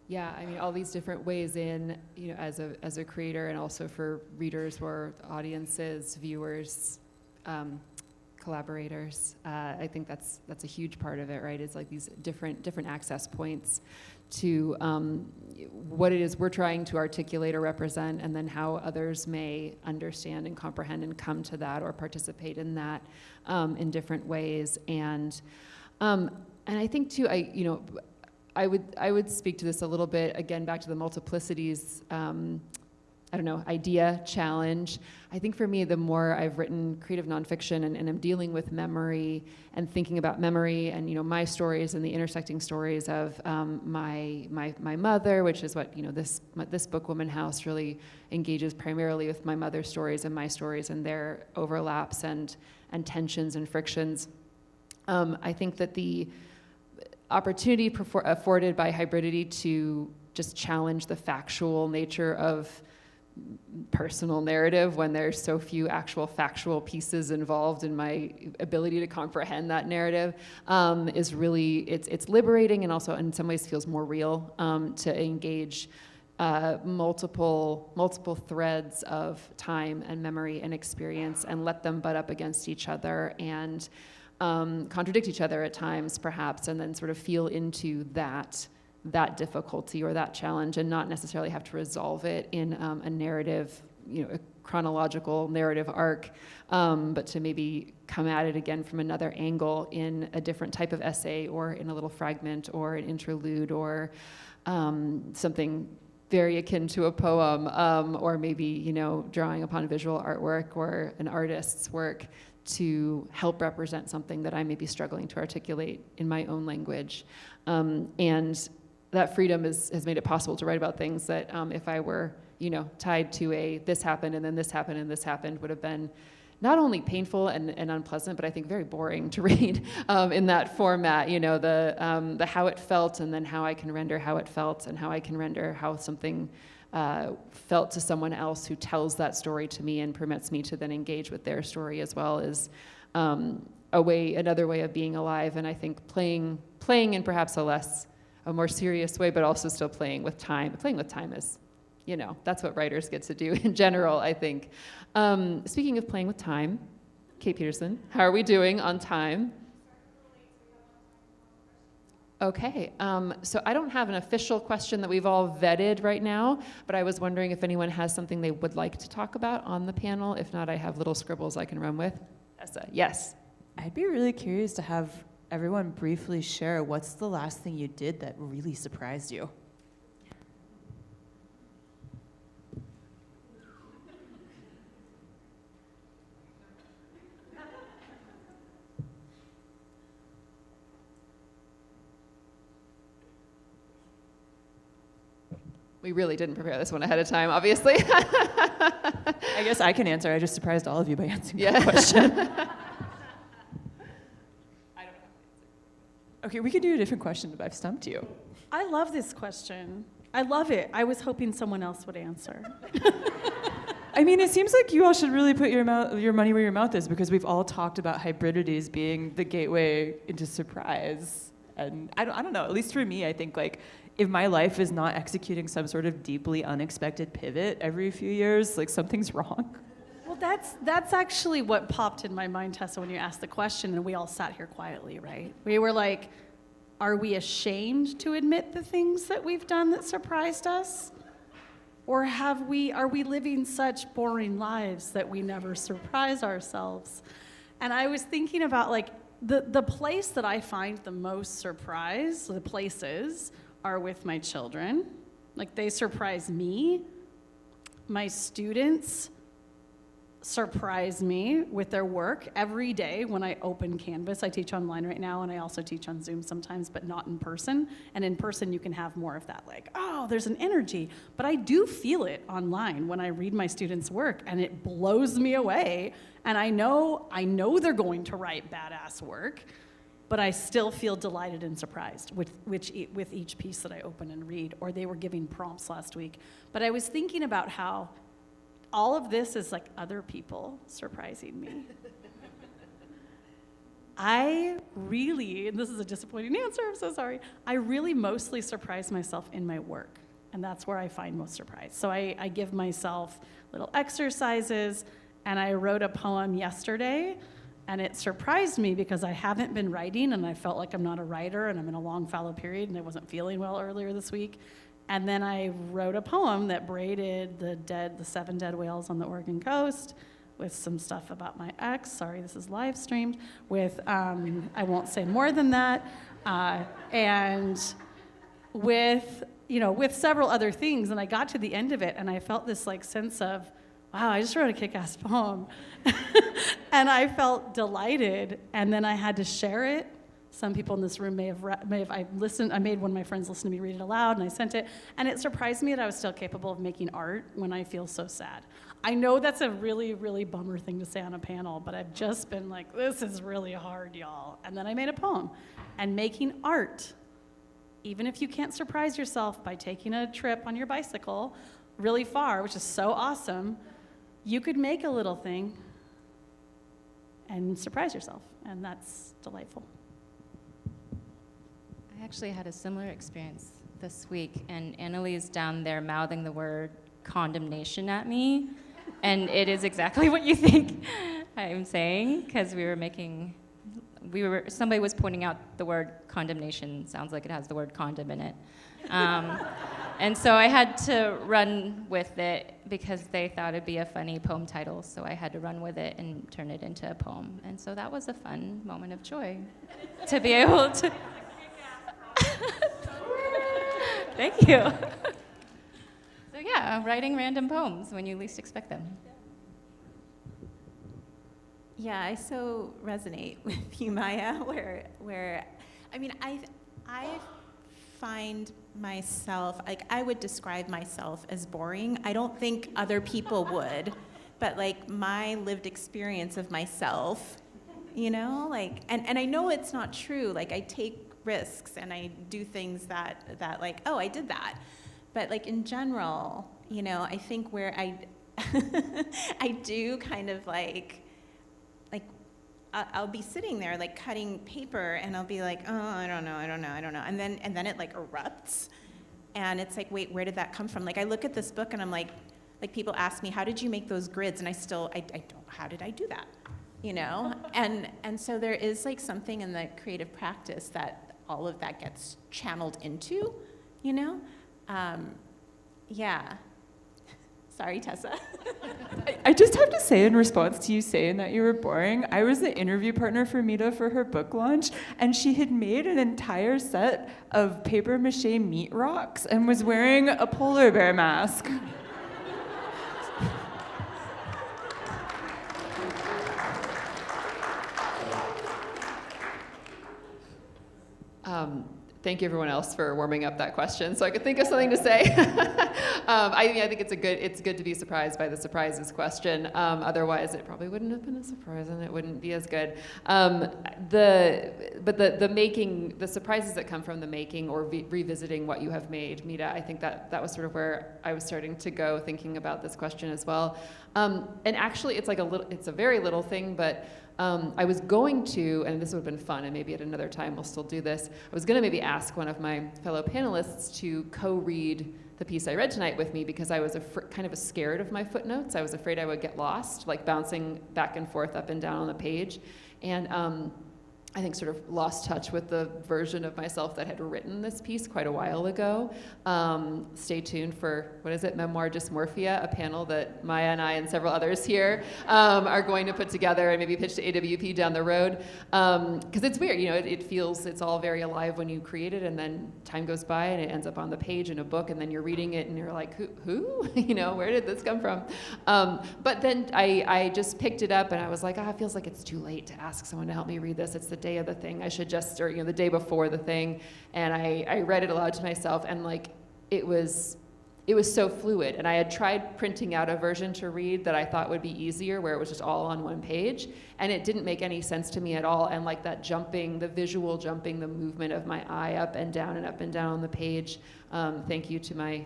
Yeah, I mean, all these different ways in, you know, as a creator, and also for readers or audiences, viewers, collaborators. I think that's a huge part of it, right? It's like these different access points to what it is we're trying to articulate or represent, and then how others may understand and comprehend and come to that or participate in that in different ways. And I think too, I would speak to this a little bit, again, back to the multiplicities idea, challenge. I think for me, the more I've written creative nonfiction and I'm dealing with memory and thinking about memory and, my stories and the intersecting stories of my mother, which is what, this book, Woman House, really engages primarily with my mother's stories and my stories and their overlaps and tensions and frictions. I think that the opportunity afforded by hybridity to just challenge the factual nature of personal narrative when there's so few actual factual pieces involved in my ability to comprehend that narrative is really, it's liberating and also in some ways feels more real to engage multiple threads of time and memory and experience and let them butt up against each other and contradict each other at times perhaps, and then sort of feel into that difficulty or that challenge and not necessarily have to resolve it in a narrative, a chronological narrative arc, but to maybe come at it again from another angle in a different type of essay or in a little fragment or an interlude or something very akin to a poem, or maybe, drawing upon visual artwork or an artist's work to help represent something that I may be struggling to articulate in my own language. And that freedom has made it possible to write about things that if I were, tied to a this happened and then this happened and this happened would have been not only painful and unpleasant, but I think very boring to read in that format, the how it felt and then how I can render how it felt and how I can render how something felt to someone else who tells that story to me and permits me to then engage with their story as well is another way of being alive. And I think playing in perhaps a more serious way, but also still playing with time. Playing with time is, that's what writers get to do in general, I think. Speaking of playing with time, Kate Peterson, how are we doing on time? Okay, so I don't have an official question that we've all vetted right now, but I was wondering if anyone has something they would like to talk about on the panel. If not, I have little scribbles I can run with. Tessa, yes. I'd be really curious to have everyone briefly share what's the last thing you did that really surprised you? We really didn't prepare this one ahead of time, obviously. I guess I can answer. I just surprised all of you by answering that question. Okay, we could do a different question if I've stumped you. I love this question. I love it. I was hoping someone else would answer. I mean, it seems like you all should really put your money where your mouth is, because we've all talked about hybridities being the gateway into surprise. And I don't know, at least for me, I think if my life is not executing some sort of deeply unexpected pivot every few years, something's wrong. Well, that's actually what popped in my mind, Tessa, when you asked the question, and we all sat here quietly, right? We were like, are we ashamed to admit the things that we've done that surprised us? Or are we living such boring lives that we never surprise ourselves? And I was thinking about the place that I find the most surprise, the places, are with my children. They surprise me. My students surprise me with their work every day when I open Canvas. I teach online right now, and I also teach on Zoom sometimes, but not in person. And in person, you can have more of that, oh, there's an energy. But I do feel it online when I read my students' work, and it blows me away. And I know they're going to write badass work, but I still feel delighted and surprised with each piece that I open and read. Or they were giving prompts last week. But I was thinking about how all of this is other people surprising me. I really, and this is a disappointing answer, I'm so sorry, I really mostly surprise myself in my work, and that's where I find most surprise. So I give myself little exercises, and I wrote a poem yesterday, and it surprised me because I haven't been writing, and I felt like I'm not a writer, and I'm in a long fallow period, and I wasn't feeling well earlier this week. And then I wrote a poem that braided the 7 dead whales on the Oregon coast with some stuff about my ex. Sorry, this is live streamed. With, I won't say more than that. And with, with several other things. And I got to the end of it and I felt this like sense of, wow, I just wrote a kick-ass poem. And I felt delighted. And then I had to share it. Some people in this room may have I made one of my friends listen to me read it aloud, and I sent it. And it surprised me that I was still capable of making art when I feel so sad. I know that's a really, really bummer thing to say on a panel, but I've just been like, this is really hard, y'all. And then I made a poem. And making art, even if you can't surprise yourself by taking a trip on your bicycle really far, which is so awesome, you could make a little thing and surprise yourself, and that's delightful. I actually had a similar experience this week, and Annalie's down there mouthing the word condemnation at me, and it is exactly what you think I'm saying, because somebody was pointing out the word condemnation sounds like it has the word condom in it. And so I had to run with it because they thought it'd be a funny poem title, so I had to run with it and turn it into a poem. And so that was a fun moment of joy to be able to. Thank you. So yeah, writing random poems when you least expect them. Yeah, I so resonate with you, Maya, where I mean, I find myself, like, I would describe myself as boring. I don't think other people would, but like my lived experience of myself, like, and I know it's not true. Like, I take risks and I do things that like, oh, I did that. But like in general, I think where I do kind of like I'll be sitting there like cutting paper and I'll be like, oh, I don't know. And then it like erupts and it's like, wait, where did that come from? Like, I look at this book and I'm like people ask me, how did you make those grids? And I don't, how did I do that? And so there is like something in the creative practice that all of that gets channeled into, yeah. Sorry, Tessa. I just have to say, in response to you saying that you were boring, I was the interview partner for Mita for her book launch, and she had made an entire set of paper mache meat rocks and was wearing a polar bear mask. Thank you, everyone else, for warming up that question so I could think of something to say. I think it's good to be surprised by the surprises question. Otherwise, it probably wouldn't have been a surprise and it wouldn't be as good. The making, the surprises that come from the making or revisiting what you have made, Mita, I think that was sort of where I was starting to go thinking about this question as well. And actually, it's a very little thing, but I was going to, and this would have been fun, and maybe at another time we'll still do this, I was going to maybe ask one of my fellow panelists to co-read the piece I read tonight with me because I was kind of scared of my footnotes. I was afraid I would get lost, like bouncing back and forth up and down on the page. And I think sort of lost touch with the version of myself that had written this piece quite a while ago. Stay tuned for, Memoir Dysmorphia, a panel that Maya and I and several others here are going to put together and maybe pitch to AWP down the road. Because it's weird, it feels, it's all very alive when you create it and then time goes by and it ends up on the page in a book and then you're reading it and you're like, who? Where did this come from? But then I just picked it up and I was like, it feels like it's too late to ask someone to help me read this. It's the day of the thing. I should just, or the day before the thing. And I read it aloud to myself and like, it was so fluid. And I had tried printing out a version to read that I thought would be easier where it was just all on one page. And it didn't make any sense to me at all. And like that jumping, the visual jumping, the movement of my eye up and down on the page. Thank you to my,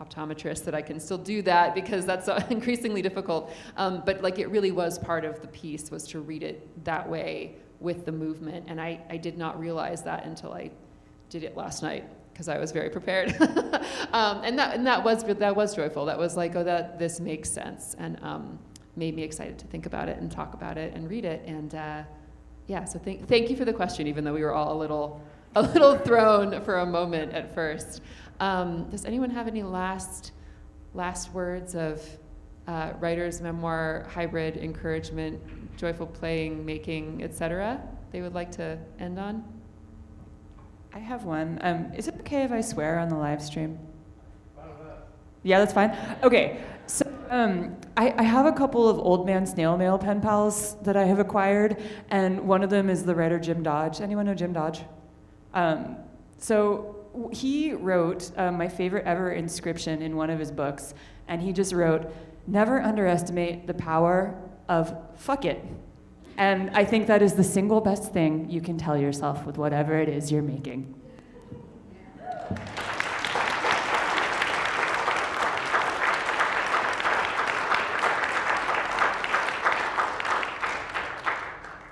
optometrist that I can still do that because that's increasingly difficult. But like it really was part of the piece was to read it that way with the movement. And I did not realize that until I did it last night because I was very prepared. And that was joyful. That was like, this makes sense. And made me excited to think about it and talk about it and read it. And so thank you for the question, even though we were all a little thrown for a moment at first. Does anyone have any last words of writer's memoir, hybrid, encouragement, joyful playing, making, etc. they would like to end on? I have one. Is it okay if I swear on the live stream? Yeah, that's fine. Okay, so I have a couple of old man snail mail pen pals that I have acquired, and one of them is the writer Jim Dodge. Anyone know Jim Dodge? He wrote my favorite ever inscription in one of his books, and he just wrote, "Never underestimate the power of fuck it." And I think that is the single best thing you can tell yourself with whatever it is you're making.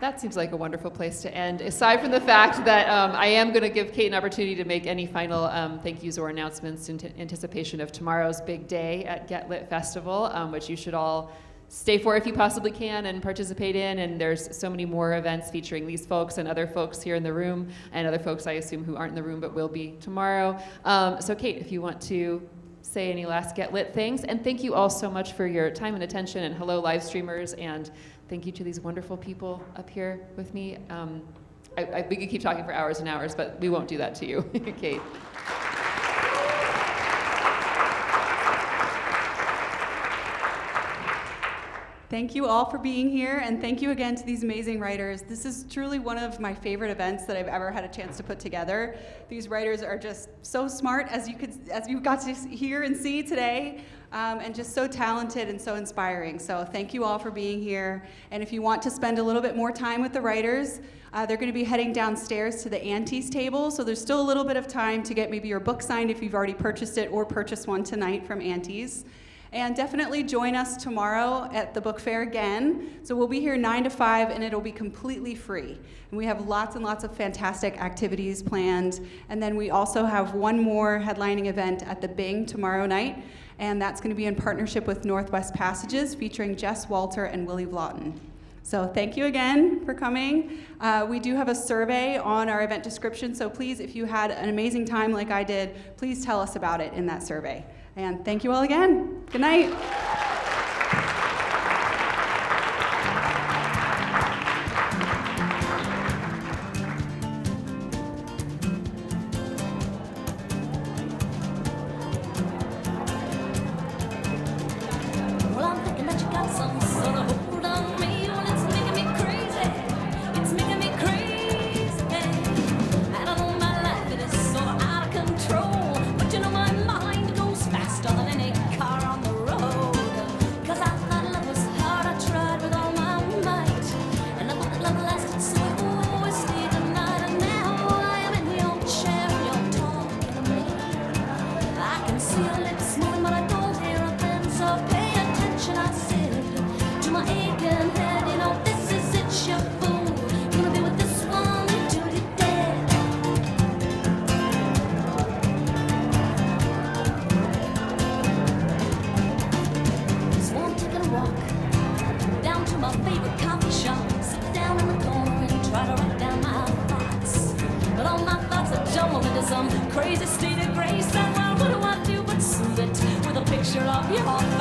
That seems like a wonderful place to end, aside from the fact that I am going to give Kate an opportunity to make any final thank yous or announcements in anticipation of tomorrow's big day at Get Lit Festival, which you should all stay for if you possibly can and participate in. And there's so many more events featuring these folks and other folks here in the room, and other folks I assume who aren't in the room but will be tomorrow. So Kate, if you want to say any last Get Lit things. And thank you all so much for your time and attention, and hello live streamers, and thank you to these wonderful people up here with me. We could keep talking for hours and hours, but we won't do that to you, Kate. Thank you all for being here, and thank you again to these amazing writers. This is truly one of my favorite events that I've ever had a chance to put together. These writers are just so smart, as you got to hear and see today, and just so talented and so inspiring. So thank you all for being here. And if you want to spend a little bit more time with the writers, they're going to be heading downstairs to the Aunties table, so there's still a little bit of time to get maybe your book signed if you've already purchased it, or purchase one tonight from Aunties. And definitely join us tomorrow at the book fair again. So we'll be here 9 to 5, and it'll be completely free. And we have lots and lots of fantastic activities planned. And then we also have one more headlining event at the Bing tomorrow night, and that's going to be in partnership with Northwest Passages, featuring Jess Walter and Willie Vlaughton. So thank you again for coming. We do have a survey on our event description, so please, if you had an amazing time like I did, please tell us about it in that survey. And thank you all again. Good night. Well, I'm thinking that you got some sort of hold on me. Well, it's making me crazy. It's making me crazy. I don't know, my life, it is so out of control. But you know, my mind goes faster than any car on the road. 'Cause I thought love was hard, I tried with all my might. And I thought that love lasted, so I always stayed the night. And now I am in your chair, and you're talking to me. I can see your lips moving, but I don't hear a thing, so pay attention, I said, to my aching head. You know, this is it, you fool. Gonna be with this one until you're dead. So I'm taking a walk down to my favorite coffee shop. Sit down in the corner and try to write down my thoughts. But all my thoughts are jumbled into some crazy state of grace. And well, what do I do but soothe it with a picture of your